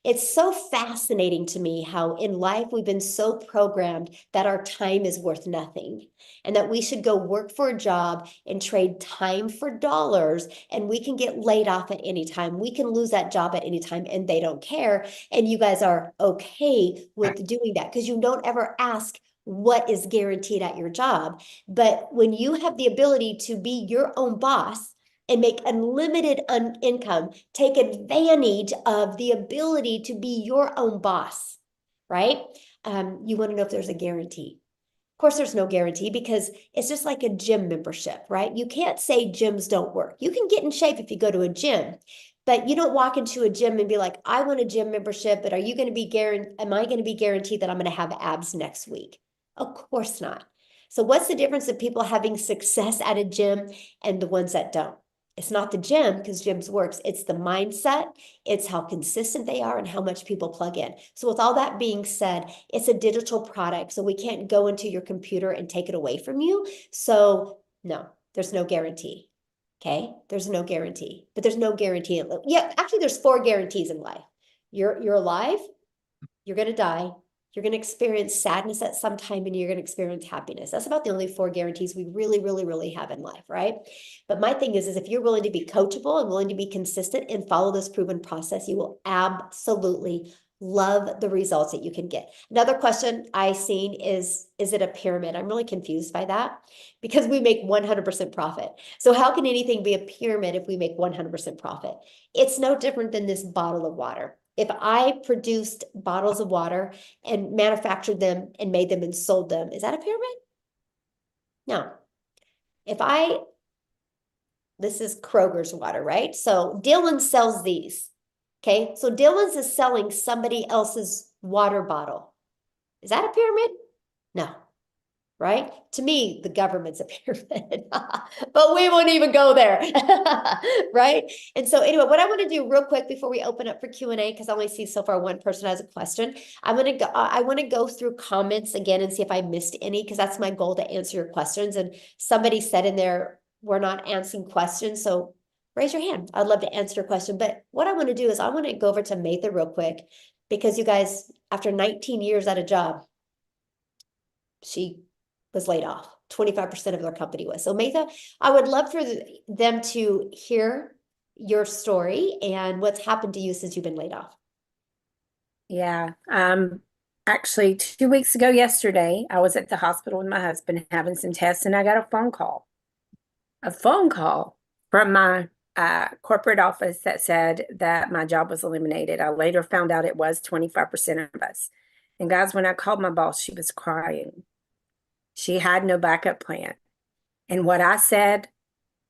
It's so fascinating to me how in life we've been so programmed that our time is worth nothing and that we should go work for a job and trade time for dollars, and we can get laid off at any time. We can lose that job at any time and they don't care. And you guys are okay with doing that because you don't ever ask what is guaranteed at your job. But when you have the ability to be your own boss and make unlimited income, take advantage of the ability to be your own boss, right? You want to know if there's a guarantee. Of course, there's no guarantee because it's just like a gym membership, right? You can't say gyms don't work. You can get in shape if you go to a gym, but you don't walk into a gym and be like, I want a gym membership, but am I going to be guaranteed that I'm going to have abs next week? Of course not. So what's the difference of people having success at a gym and the ones that don't? It's not the gym because gyms works. It's the mindset. It's how consistent they are and how much people plug in. So with all that being said, it's a digital product. So we can't go into your computer and take it away from you. So no, there's no guarantee. Okay. There's no guarantee, but there's no guarantee. Yeah. Actually there's 4 guarantees in life. You're alive. You're going to die. You're going to experience sadness at some time and you're going to experience happiness. That's about the only 4 guarantees we really, really, really have in life, right? But my thing is if you're willing to be coachable and willing to be consistent and follow this proven process, you will absolutely love the results that you can get. Another question I've seen is it a pyramid? I'm really confused by that because we make 100% profit. So how can anything be a pyramid if we make 100% profit? It's no different than this bottle of water. If I produced bottles of water and manufactured them and made them and sold them, is that a pyramid? No. This is Kroger's water, right? So Dylan sells these. Okay. So Dylan's is selling somebody else's water bottle. Is that a pyramid? No. Right? To me, the government's a pyramid, but we won't even go there, right? And so anyway, what I want to do real quick before we open up for Q&A, because I only see so far one person has a question. I want to go through comments again and see if I missed any, because that's my goal, to answer your questions. And somebody said in there, we're not answering questions. So raise your hand. I'd love to answer your question. But what I want to do is I want to go over to Matha real quick, because you guys, after 19 years at a job, she was laid off. 25% of their company was. So Matha, I would love for them to hear your story and what's happened to you since you've been laid off. Yeah. Actually 2 weeks ago yesterday, I was at the hospital with my husband having some tests, and I got a phone call from my corporate office that said that my job was eliminated. I later found out it was 25% of us. And guys, when I called my boss, she was crying. She had no backup plan. And what I said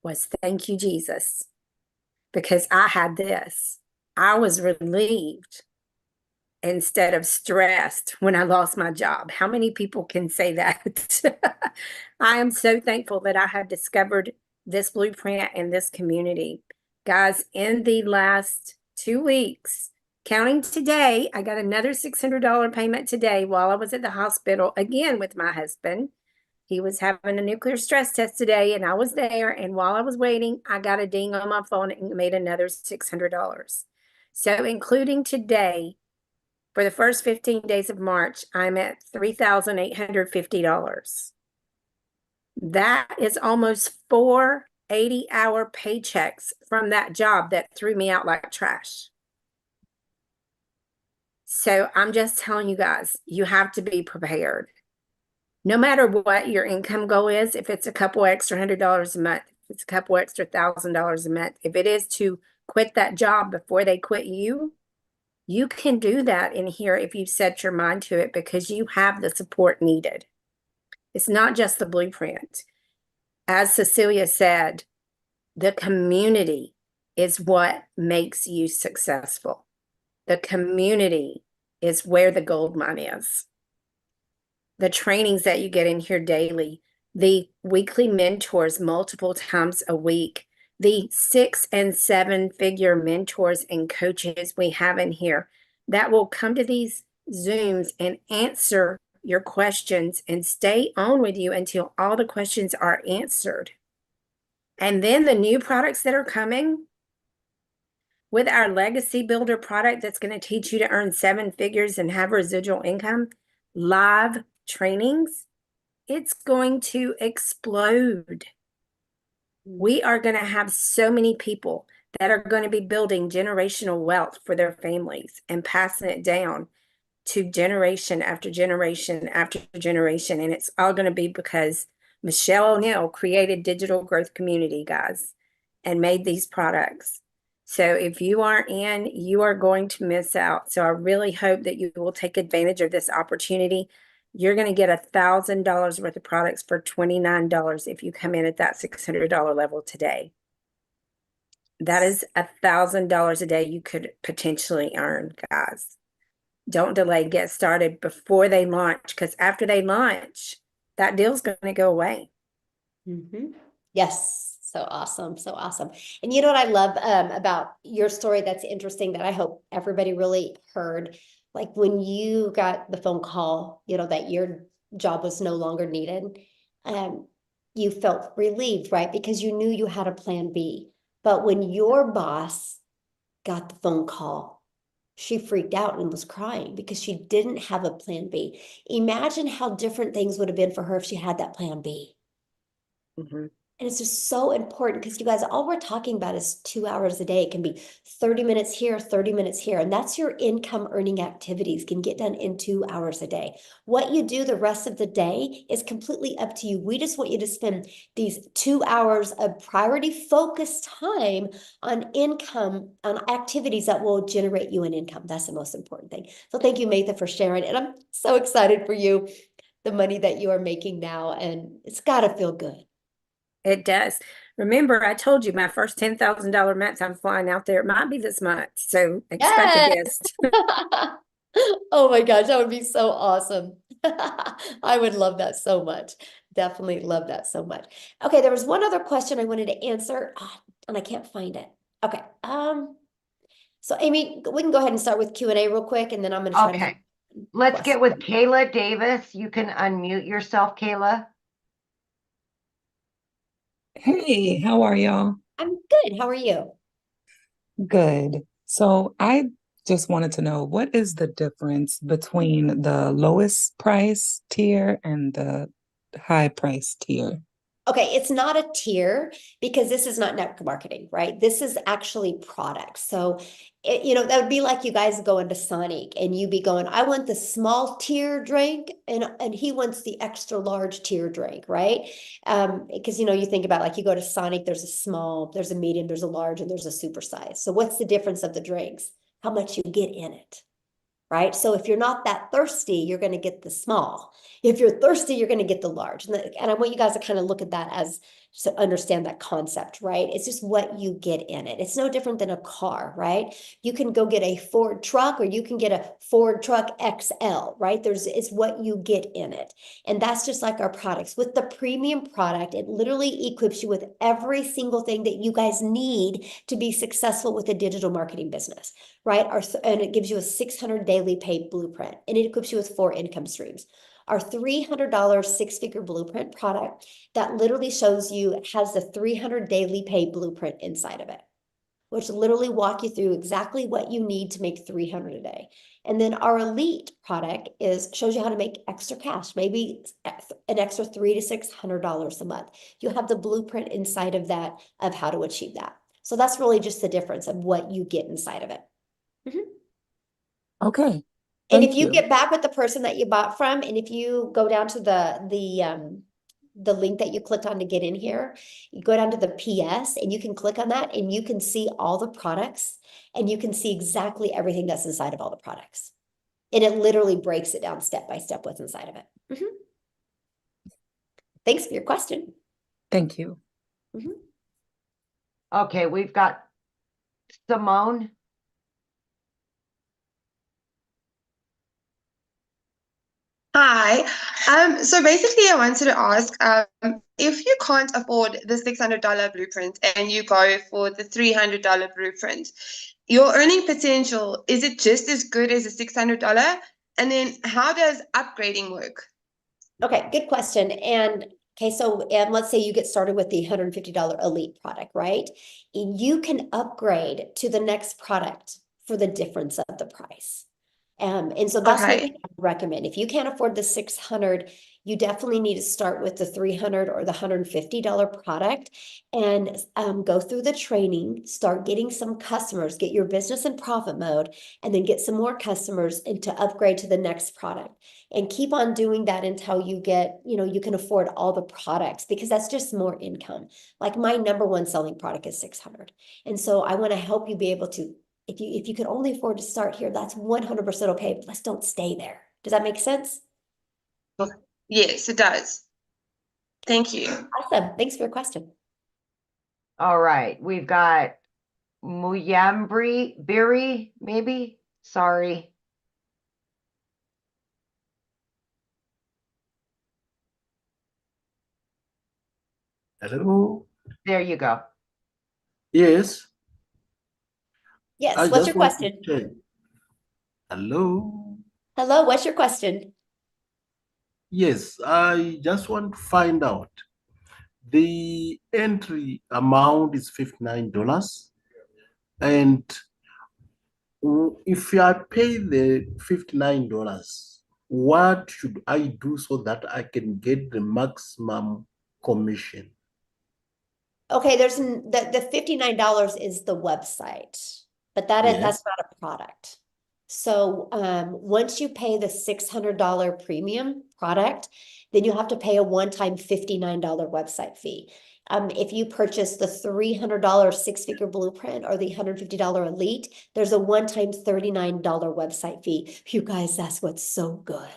was, thank you, Jesus, because I had this. I was relieved instead of stressed when I lost my job. How many people can say that? I am so thankful that I have discovered this blueprint and this community. Guys, in the last 2 weeks, Counting today, I got another $600 payment today while I was at the hospital again with my husband. He was having a nuclear stress test today, and I was there. And while I was waiting, I got a ding on my phone and made another $600. So, including today, for the first 15 days of March, I'm at $3,850. That is almost 4 80-hour paychecks from that job that threw me out like trash. So I'm just telling you guys, you have to be prepared. No matter what your income goal is, if it's a couple extra $100 a month, if it's a couple extra $1,000 a month, if it is to quit that job before they quit you, you can do that in here if you set your mind to it, because you have the support needed. It's not just the blueprint. As Cecilia said, the community is what makes you successful. The community is where the gold mine is. The trainings that you get in here daily, the weekly mentors multiple times a week, the 6 and 7 figure mentors and coaches we have in here that will come to these Zooms and answer your questions and stay on with you until all the questions are answered. And then the new products that are coming with our legacy builder product that's going to teach you to earn 7 figures and have residual income, live trainings, it's going to explode. We are going to have so many people that are going to be building generational wealth for their families and passing it down to generation after generation after generation. And it's all going to be because Michelle O'Neill created Digital Growth Community, guys, and made these products. So if you aren't in, you are going to miss out. So I really hope that you will take advantage of this opportunity. You're going to get $1,000 worth of products for $29 if you come in at that $600 level today. That is $1,000 a day you could potentially earn, guys. Don't delay, get started before they launch, because after they launch, that deal's going to go away. Yes. So awesome. So awesome. And you know what I love about your story that's interesting that I hope everybody really heard, like when you got the phone call, you know, that your job was no longer needed, you felt relieved, right? Because you knew you had a plan B. But when your boss got the phone call, she freaked out and was crying because she didn't have a plan B. Imagine how different things would have been for her if she had that plan B. And it's just so important because you guys, all we're talking about is 2 hours a day. It can be 30 minutes here, 30 minutes here. And that's your income earning activities can get done in 2 hours a day. What you do the rest of the day is completely up to you. We just want you to spend these 2 hours of priority focused time on income, on activities that will generate you an income. That's the most important thing. So thank you, Matha, for sharing. And I'm so excited for you, the money that you are making now. And it's got to feel good. It does. Remember, I told you my first $10,000 month, I'm flying out there. It might be this month. So expect a guest. Oh my gosh, that would be so awesome. I would love that so much. Definitely love that so much. Okay, there was one other question I wanted to answer, and I can't find it. Okay. So Amy, we can go ahead and start with Q&A real quick, and then I'm going to try to. Let's get with Kayla Davis. You can unmute yourself, Kayla. Hey, how are y'all? I'm good. How are you? Good. So I just wanted to know, what is the difference between the lowest price tier and the high price tier? Okay, it's not a tier because this is not network marketing, right? This is actually products. So, you know, that would be like you guys going to Sonic and you be going, I want the small tier drink and he wants the extra large tier drink, right? Because, you know, you think about like you go to Sonic, there's a small, there's a medium, there's a large, and there's a super size. So what's the difference of the drinks? How much you get in it, right? So if you're not that thirsty, you're going to get the small. If you're thirsty, you're going to get the large. And I want you guys to kind of look at that as So understand that concept, right? It's just what you get in it. It's no different than a car, right? You can go get a Ford truck or you can get a Ford truck XL, right? It's what you get in it. And that's just like our products. With the premium product, it literally equips you with every single thing that you guys need to be successful with a digital marketing business, right? And it gives you a 600 daily pay blueprint, and it equips you with 4 income streams. Our $300 six-figure blueprint product that literally shows you, has the 300 daily pay blueprint inside of it, which literally walk you through exactly what you need to make 300 a day. And then our elite product shows you how to make extra cash, maybe an extra $300 to $600 a month. You have the blueprint inside of that of how to achieve that. So that's really just the difference of what you get inside of it. Okay. And if Thank you you. get back with the person that you bought from, and if you go down to the link that you clicked on to get in here, you go down to the PS and you can click on that and you can see all the products and you can see exactly everything that's inside of all the products. And it literally breaks it down step by step what's inside of it. Thanks for your question. Thank you. Okay, we've got Simone. Hi. So basically, I wanted to ask, if you can't afford the $600 blueprint and you go for the $300 blueprint, your earning potential, is it just as good as the $600? And then how does upgrading work? Okay, good question. And okay, so let's say you get started with the $150 elite product, right? You can upgrade to the next product for the difference of the price. And so that's what we recommend. If you can't afford the 600, you definitely need to start with the 300 or the $150 product and go through the training, start getting some customers, get your business in profit mode, and then get some more customers and to upgrade to the next product. And keep on doing that until you get, you can afford all the products, because that's just more income. Like my number one selling product is 600. And so I want to help you be able to, if you can only afford to start here, that's 100% okay, but let's don't stay there. Does that make sense? Yes, it does. Thank you. Awesome. Thanks for your question. All right, we've got Muyambri Biri, maybe? Sorry. Hello. There you go. Yes. Yes. What's your question? Hello. Hello. What's your question? Yes, I just want to find out. The entry amount is $59, and if I pay the $59, what should I do so that I can get the maximum commission? Okay, there's the $59 is the website, but that's not a product. So once you pay the $600 premium product, then you have to pay a one-time $59 website fee. If you purchase the $300 six-figure blueprint or the $150 elite, there's a one-time $39 website fee. You guys, that's what's so good,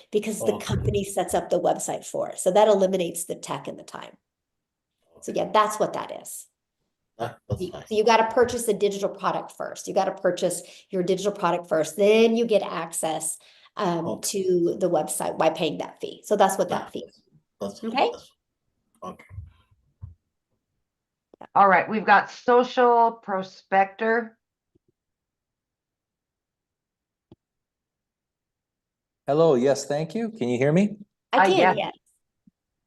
because the company sets up the website for it. So that eliminates the tech and the time. So yeah, that's what that is. So you got to purchase the digital product first. You got to purchase your digital product first. Then you get access to the website by paying that fee. So that's what that fee is. Okay. Okay. All right, we've got Social Prospector. Hello, yes, thank you. Can you hear me? I can, yeah. yes.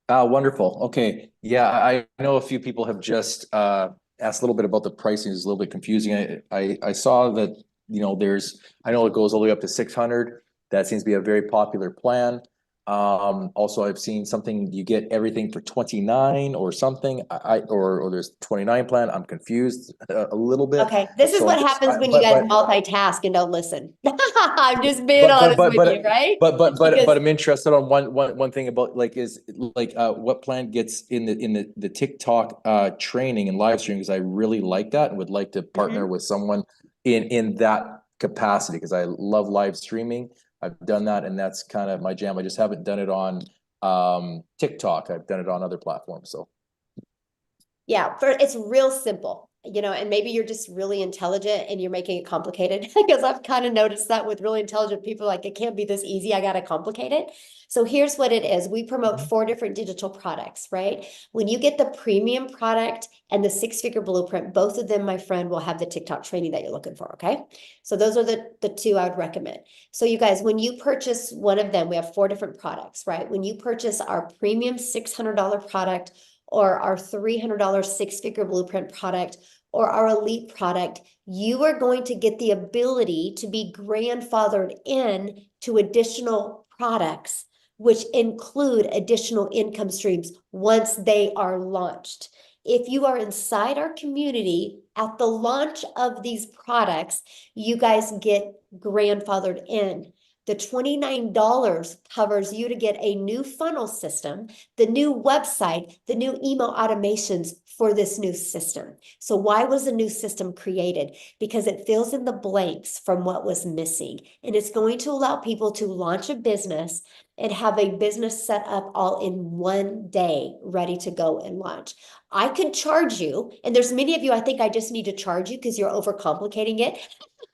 Wonderful. Okay. Yeah, I know a few people have just asked a little bit about the pricing. It's a little bit confusing. I saw that, I know it goes all the way up to 600. That seems to be a very popular plan. Also, I've seen something, you get everything for 29 or something, or there's 29 plan. I'm confused a little bit. Okay, this is what happens when you guys multitask and don't listen. I'm just being honest with you, right? But I'm interested on one thing about what plan gets in the TikTok training and live stream, because I really like that and would like to partner with someone in that capacity, because I love live streaming. I've done that, and that's kind of my jam. I just haven't done it on TikTok. I've done it on other platforms. So Yeah, it's real simple, and maybe you're just really intelligent and you're making it complicated because I've kind of noticed that with really intelligent people, like it can't be this easy. I got to complicate it. So here's what it is. We promote 4 different digital products, right? When you get the premium product and the 6-figure blueprint, both of them, my friend, will have the TikTok training that you're looking for, okay? So those are the 2 I would recommend. So you guys, when you purchase one of them, we have 4 different products, right? When you purchase our premium $600 product, or our $300 6-figure blueprint product, or our elite product, you are going to get the ability to be grandfathered in to additional products, which include additional income streams once they are launched. If you are inside our community at the launch of these products, you guys get grandfathered in. The $29 covers you to get a new funnel system, the new website, the new email automations for this new system. So why was the new system created? Because it fills in the blanks from what was missing. And it's going to allow people to launch a business and have a business set up all in one day, ready to go and launch. I could charge you, and there's many of you, I think I just need to charge you because you're overcomplicating it.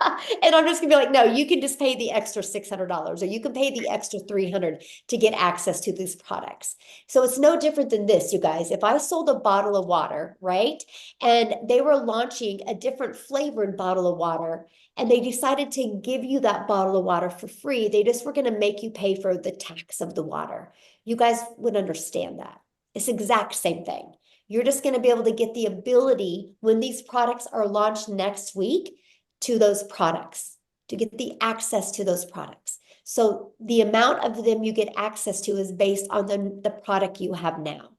And I'm just gonna be like, no, you can just pay the extra $600 or you can pay the extra $300 to get access to these products. So it's no different than this, you guys. If I sold a bottle of water, right? And they were launching a different flavored bottle of water and they decided to give you that bottle of water for free, they just were gonna make you pay for the tax of the water. You guys would understand that. It's the exact same thing. You're just gonna be able to get the ability when these products are launched next week to those products, to get the access to those products. So the amount of them you get access to is based on the product you have now.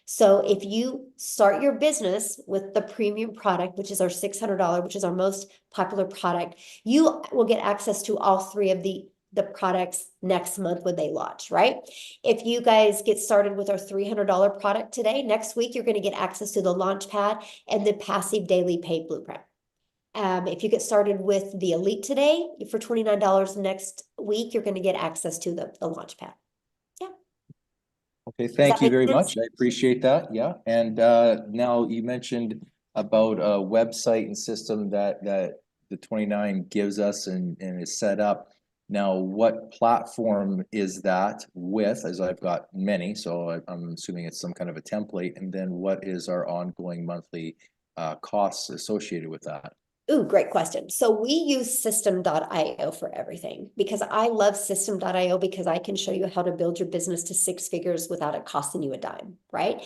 So if you start your business with the premium product, which is our $600, which is our most popular product, you will get access to all 3 of the products next month when they launch, right? If you guys get started with our $300 product today, next week, you're going to get access to the launch pad and the passive daily paid blueprint. If you get started with the elite today for $29 next week, you're going to get access to the launch pad. Yeah. Okay, thank you very much. I appreciate that. Yeah. And now you mentioned about a website and system that the 29 gives us and is set up. Now, what platform is that with, as I've got many, so I'm assuming it's some kind of a template, and then what is our ongoing monthly costs associated with that? Ooh, great question. So we use system.io for everything because I love system.io because I can show you how to build your business to 6 figures without it costing you a dime, right?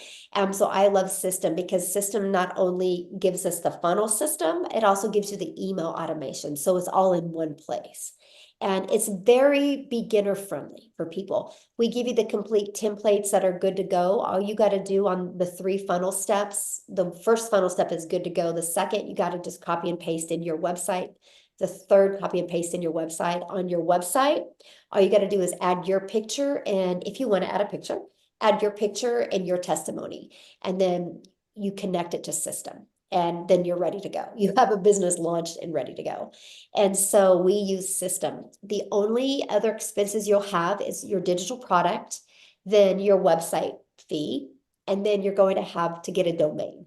So I love system because system not only gives us the funnel system, it also gives you the email automation. So it's all in one place. And it's very beginner friendly for people. We give you the complete templates that are good to go. All you got to do on the 3 funnel steps, the first funnel step is good to go. The second, you got to just copy and paste in your website. The third, copy and paste in your website. On your website, all you got to do is add your picture. And if you want to add a picture, add your picture and your testimony. And then you connect it to system. And then you're ready to go. You have a business launched and ready to go. And so we use system. The only other expenses you'll have is your digital product, then your website fee, and then you're going to have to get a domain.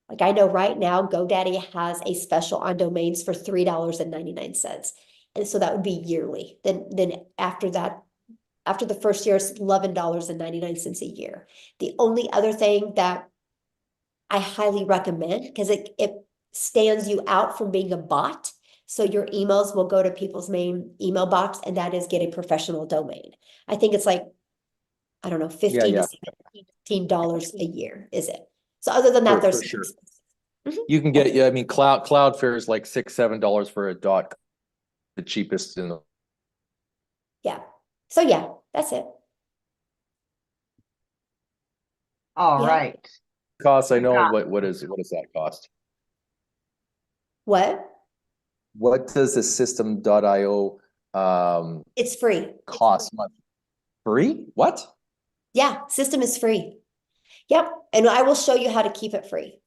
Like I know right now, GoDaddy has a special on domains for $3.99. And so that would be yearly. Then after that, after the first year, it's $11.99 a year. The only other thing that I highly recommend because it stands you out from being a bot. So your emails will go to people's main email box, and that is get a professional domain. I think it's like, I don't know, $15 to $16 a year, is it? So other than that, there's sure. You can get, I mean, Cloudflare is like $6-7 for a dot, the cheapest in the. Yeah. So yeah, that's it. All right. Cost, I know what does that cost? What? What does the system.io it's free. Cost month? Free? What? Yeah, system is free. Yep. And I will show you how to keep it free.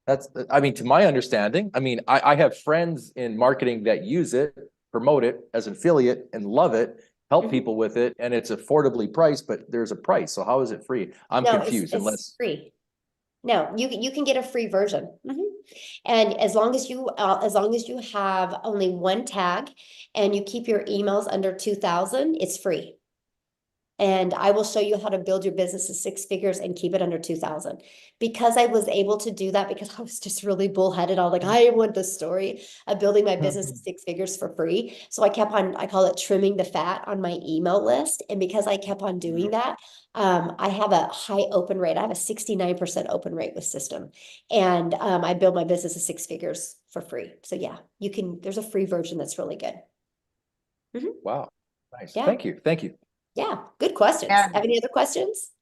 That's, I mean, to my understanding, I mean, I have friends in marketing that use it, promote it as an affiliate and love it, help people with it, and it's affordably priced, but there's a price. So how is it free? I'm confused. It's free. No, you can get a free version. And as long as you have only one tag and you keep your emails under 2,000, it's free. And I will show you how to build your business to 6 figures and keep it under 2,000. Because I was able to do that because I was just really bullheaded. I was like, I want the story of building my business to 6 figures for free. So I kept on, I call it trimming the fat on my email list. And because I kept on doing that, I have a high open rate. I have a 69% open rate with system. And I build my business to 6 figures for free. So yeah, there's a free version that's really good. Wow. Nice. Yeah. Thank you. Thank you. Yeah, good questions. And Have any other questions?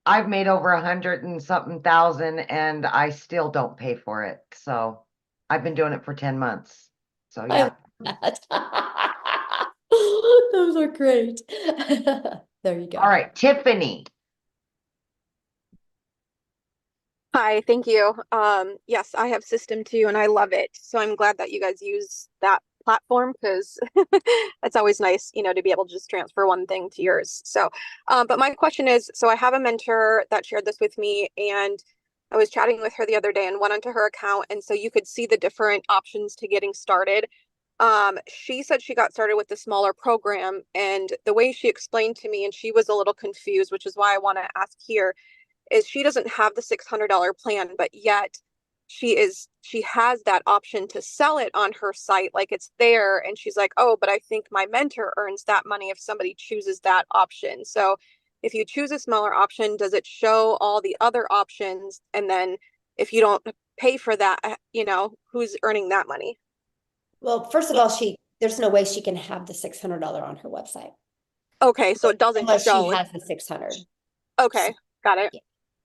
I've made over 100 and something thousand and I still don't pay for it. So I've been doing it for 10 months. So yeah. Those are great. There you go. All right, Tiffany. Hi, thank you. Yes, I have System 2 and I love it. So I'm glad that you guys use that platform because it's always nice, to be able to just transfer one thing to yours. So, but my question is, so I have a mentor that shared this with me and I was chatting with her the other day and went onto her account. And so you could see the different options to getting started. She said she got started with the smaller program and the way she explained to me, and she was a little confused, which is why I want to ask here, is she doesn't have the $600 plan, but yet she has that option to sell it on her site, like it's there. And she's like, oh, but I think my mentor earns that money if somebody chooses that option. So if you choose a smaller option, does it show all the other options? And then if you don't pay for that, who's earning that money? Well, first of all, there's no way she can have the $600 on her website. Okay, so it doesn't unless show. She has the 600. Okay, got it.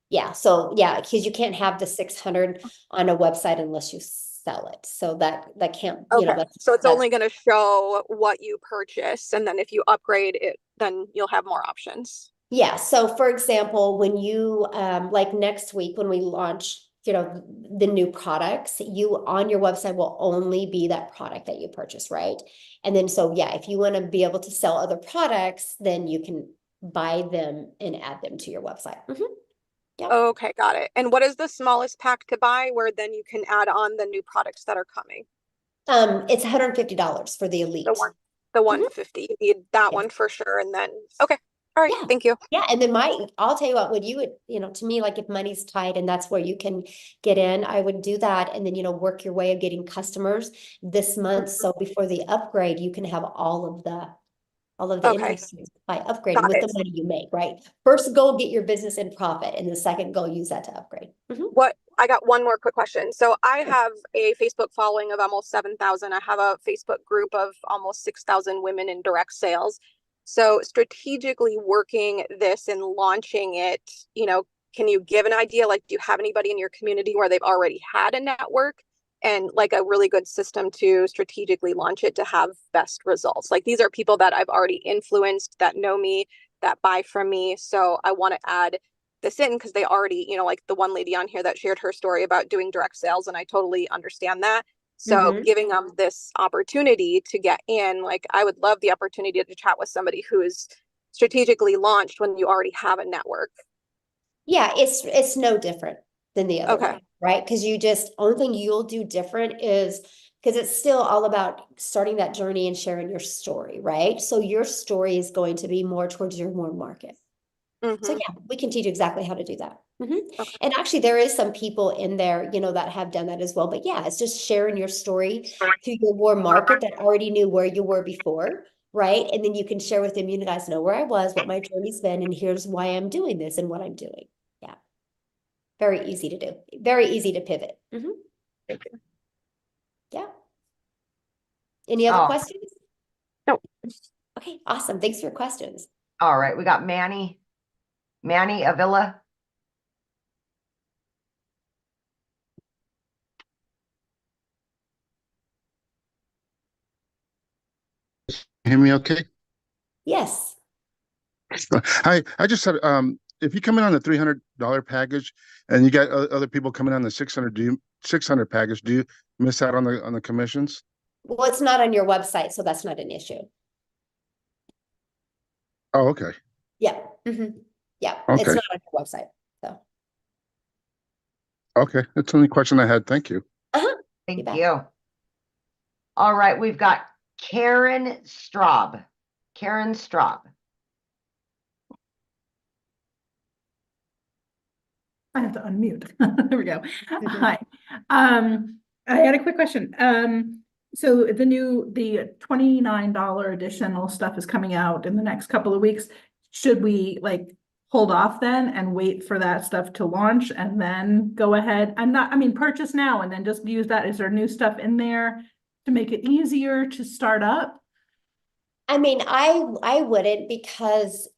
Yeah, so yeah, because you can't have the 600 on a website unless you sell it. So that can't, okay. So it's only going to show what you purchase, and then if you upgrade it, then you'll have more options. Yeah. So for example, when you like next week when we launch, the new products, you on your website will only be that product that you purchase, right? And then so yeah, if you want to be able to sell other products, then you can buy them and add them to your website. Yep. Okay, got it. And what is the smallest pack to buy where then you can add on the new products that are coming? It's $150 for the elite. The 150. You need that one for sure. And then okay. All right, thank you. Yeah, and then I'll tell you what, would you would, to me, like if money's tight and that's where you can get in, I would do that and then, work your way of getting customers this month. So before the upgrade, you can have all of the invoices by upgrading with the money you make, right? First goal, get your business in profit, and the second goal, use that to upgrade. I got one more quick question. So I have a Facebook following of almost 7,000. I have a Facebook group of almost 6,000 women in direct sales. So strategically working this and launching it, can you give an idea? Like, do you have anybody in your community where they've already had a network and like a really good system to strategically launch it to have best results? Like, these are people that I've already influenced, that know me, that buy from me. So I want to add this in because they already, like the one lady on here that shared her story about doing direct sales, and I totally understand that. So giving them this opportunity to get in, like I would love the opportunity to chat with somebody who is strategically launched when you already have a network. Yeah, it's no different than the other way, right? Because only thing you'll do different is because it's still all about starting that journey and sharing your story, right? So your story is going to be more towards your warm market. So yeah, we can teach exactly how to do that. And actually there is some people in there, that have done that as well. But yeah, it's just sharing your story to your warm market that already knew where you were before, right? And then you can share with them, you guys know where I was, what my journey's been, and here's why I'm doing this and what I'm doing. Yeah. Very easy to do. Very easy to pivot. Thank you. Yeah. Any other questions? No. Okay, awesome. Thanks for your questions. All right, we got Manny Avila. Hear me okay? Yes. Hi, I just said, if you come in on the $300 package and you got other people coming on the 600 package, do you miss out on the commissions? Well, it's not on your website, so that's not an issue. Oh, okay. Yeah. Yeah. Okay. It's not on your website. So Okay, that's the only question I had. Thank you. Thank you. All right, we've got Karen Straub. Karen Straub. I have to unmute. There we go. Hi. I had a quick question. So the $29 additional stuff is coming out in the next couple of weeks. Should we like hold off then and wait for that stuff to launch and then go ahead? Purchase now and then just use that. Is there new stuff in there to make it easier to start up? I wouldn't, because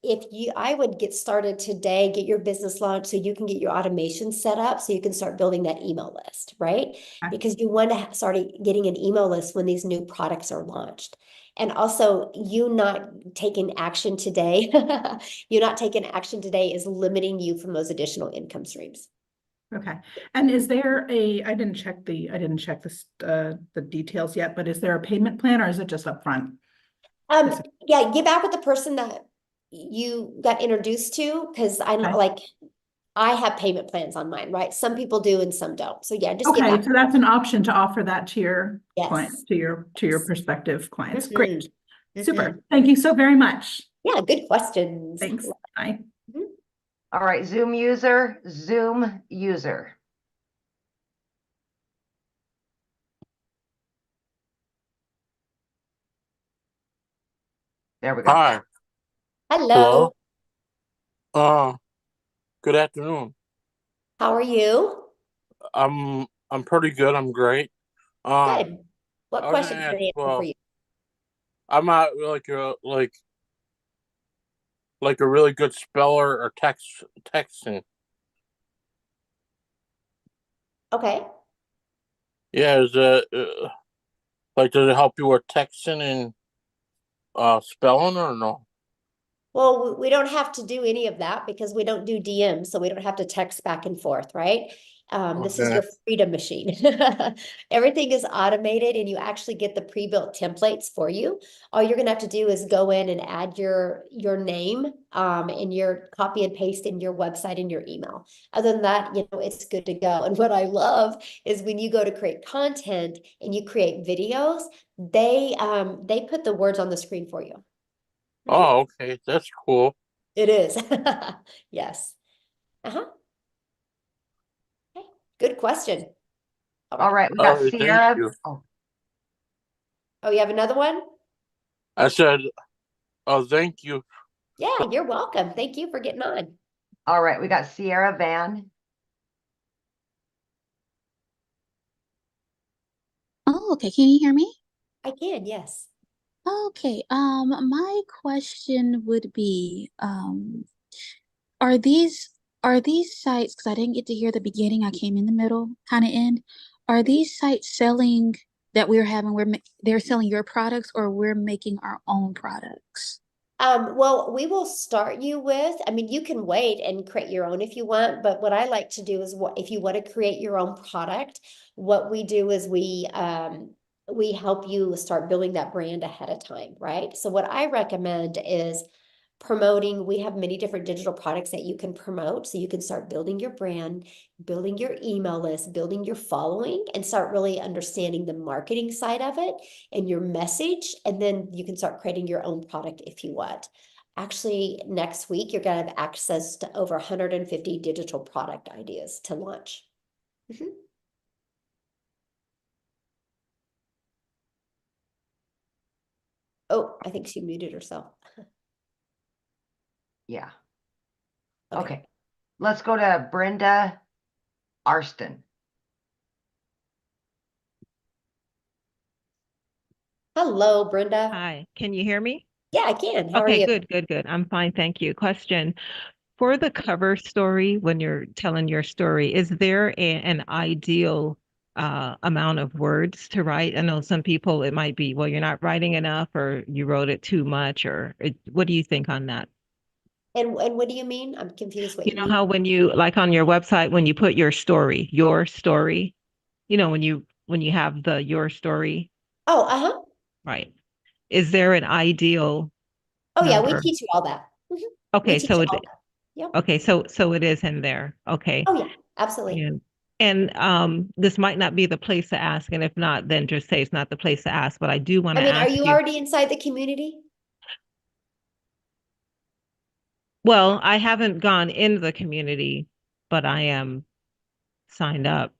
I would get started today, get your business launched so you can get your automation set up so you can start building that email list, right? Okay. Because you want to start getting an email list when these new products are launched. And also, you not taking action today, you not taking action today is limiting you from those additional income streams. Okay. And is there I didn't check the details yet, but is there a payment plan or is it just upfront? Yeah, get back with the person that you got introduced to, because I know, like, I have payment plans on mine, right? Some people do and some don't. So yeah, just get Okay, back. so that's an option to offer that to your Yes. clients, to your prospective clients. Mhm. Great. Mhm. Super. Thank you so very much. Yeah, good questions. Thanks. Bye. All right, Zoom user. There we go. Hi. Hello. Good afternoon. How are you? I'm pretty good. I'm great. Good. What I was question gonna can ask, I answer for you? I'm not like a really good speller or texting. Okay. Yeah, is it does it help you with texting and spelling or no? Well, we don't have to do any of that because we don't do DM, so we don't have to text back and forth, right? This is Okay. your freedom machine. Everything is automated and you actually get the pre-built templates for you. All you're gonna have to do is go in and add your name and your copy and paste in your website and your email. Other than that, it's good to go. And what I love is when you go to create content and you create videos, they put the words on the screen for you. Oh, okay. That's cool. It is. Yes. Okay. Good question. All right, we got Thank Sierra. you. Oh, you have another one? I said, oh, thank you. Yeah, you're welcome. Thank you for getting on. All right, we got Sierra Van. Oh, okay. Can you hear me? I can, yes. Okay. My question would be, are these sites, because I didn't get to hear the beginning, I came in the middle, kind of end. Are these sites selling that we're having, they're selling your products or we're making our own products? Well, we will start you with, you can wait and create your own if you want, but what I like to do is if you want to create your own product, what we do is we help you start building that brand ahead of time, right? So what I recommend is promoting. We have many different digital products that you can promote. So you can start building your brand, building your email list, building your following, and start really understanding the marketing side of it and your message. And then you can start creating your own product if you want. Actually, next week, you're going to have access to over 150 digital product ideas to launch. Mm-hmm. Oh, I think she muted herself. Yeah. Okay. Let's go to Brenda Arston. Hello, Brenda. Hi, can you hear me? Yeah, I can. How are Okay, you? good. I'm fine, thank you. Question. For the cover story, when you're telling your story, is there an ideal amount of words to write? I know some people, it might be, well, you're not writing enough or you wrote it too much, or what do you think on that? And what do you mean? I'm confused what You you know mean. how when you, like on your website, when you put your story, when you have your story, Oh, uh-huh. right? Is there an ideal Oh, yeah, we number? teach you all that. Mhm. We Okay, teach you so all that. Yep. okay, so it is in there. Okay. Oh, yeah, absolutely. And this might not be the place to ask, and if not, then just say it's not the place to ask. But I do want I to mean, are ask you you. already inside the community? Well, I haven't gone into the community, but I am signed up.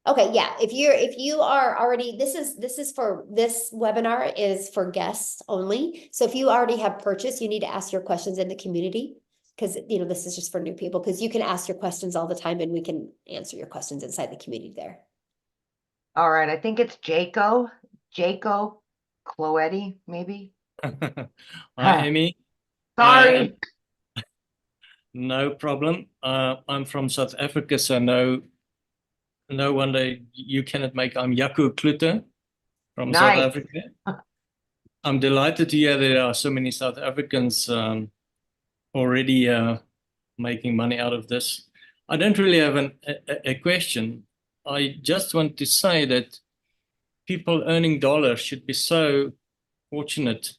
Okay, yeah. If you are already, this is for this webinar is for guests only. So if you already have purchased, you need to ask your questions in the community, because this is just for new people, because you can ask your questions all the time and we can answer your questions inside the community there. All right, I think it's Jaco Cloetti, maybe. Hi, Amy. Sorry. No problem. I'm from South Africa, so no wonder you cannot make. I'm Jaco Klute from South Nice. Africa. I'm delighted to hear there are so many South Africans already making money out of this. I don't really have a question. I just want to say that people earning dollars should be so fortunate,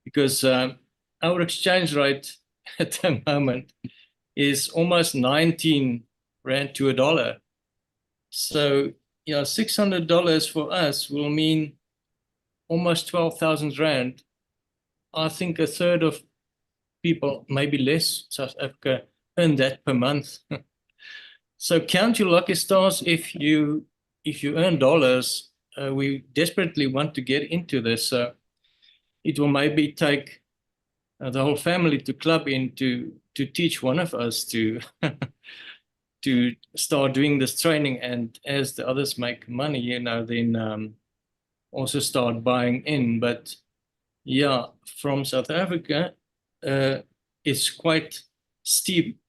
because our exchange rate at the moment is almost 19 rand to a dollar. So yeah, $600 for us will mean almost 12,000 rand. I think a third of people, maybe less, South Africa earn that per month. So count your lucky stars if you earn dollars. We desperately want to get into this. So it will maybe take the whole family to club in to teach one of us to to start doing this training, and as the others make money, then also start buying in. But yeah, from South Africa, it's quite steep.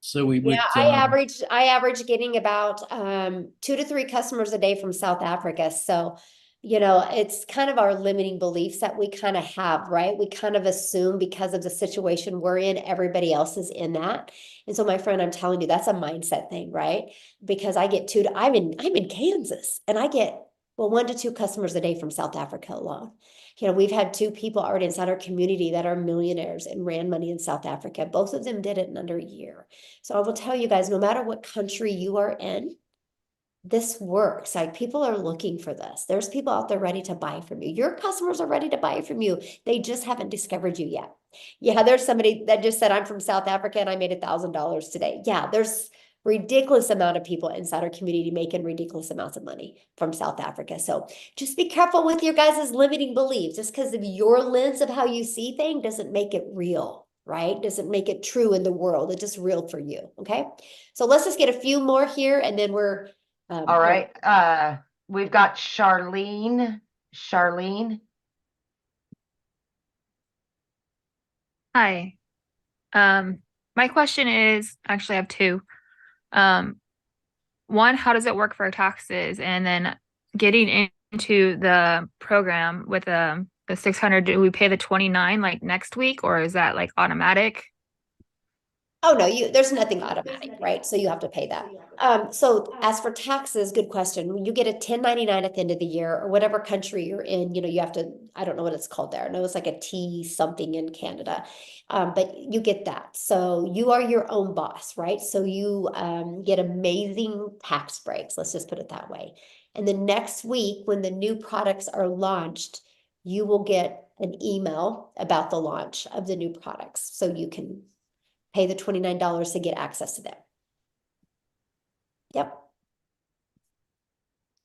So we would. Yeah, I average getting about 2 to 3 customers a day from South Africa. So, it's kind of our limiting beliefs that we kind of have, right? We kind of assume because of the situation we're in, everybody else is in that. And so, my friend, I'm telling you, that's a mindset thing, right? Because I'm in Kansas, and I get 1 to 2 customers a day from South Africa alone. We've had 2 people already inside our community that are millionaires and ran money in South Africa. Both of them did it in under a year. So I will tell you guys, no matter what country you are in, this works. Like, people are looking for this. There's people out there ready to buy from you. Your customers are ready to buy from you. They just haven't discovered you yet. Yeah, there's somebody that just said, I'm from South Africa and I made $1,000 today. Yeah, there's ridiculous amount of people inside our community making ridiculous amounts of money from South Africa. So just be careful with your guys' limiting beliefs. Just because of your lens of how you see things doesn't make it real, right? Doesn't make it true in the world. It's just real for you. Okay. So let's just get a few more here, and then we're all right. We've got Charlene. Hi. My question is, actually I have 2. One, how does it work for taxes? And then getting into the program with the 600, do we pay the 29 like next week, or is that like automatic? Oh, no, there's nothing automatic, right? So you have to pay that. So as for taxes, good question. When you get a 1099 at the end of the year, or whatever country you're in, you have to, I don't know what it's called there. I know it's like a T something in Canada, but you get that. So you are your own boss, right? So you get amazing tax breaks. Let's just put it that way. And the next week, when the new products are launched, you will get an email about the launch of the new products. So you can pay the $29 to get access to them. Yep.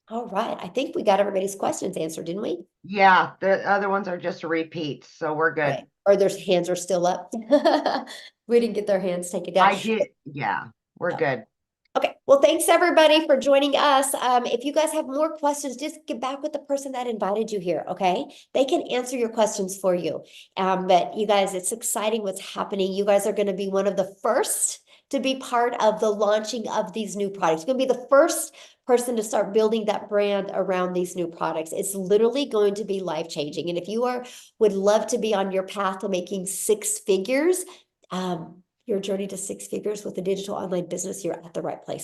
All right. I think we got everybody's questions answered, didn't we? Yeah, the other ones are just repeats, so we're good. Right. Or their hands are still up. We didn't get their hands taken down. I did. Yeah, we're good. Okay. Well, thanks everybody for joining us. If you guys have more questions, just get back with the person that invited you here. Okay. They can answer your questions for you. But you guys, it's exciting what's happening. You guys are going to be one of the first to be part of the launching of these new products. You're going to be the first person to start building that brand around these new products. It's literally going to be life-changing. And if you would love to be on your path to making 6 figures, your journey to 6 figures with a digital online business, you're at the right place.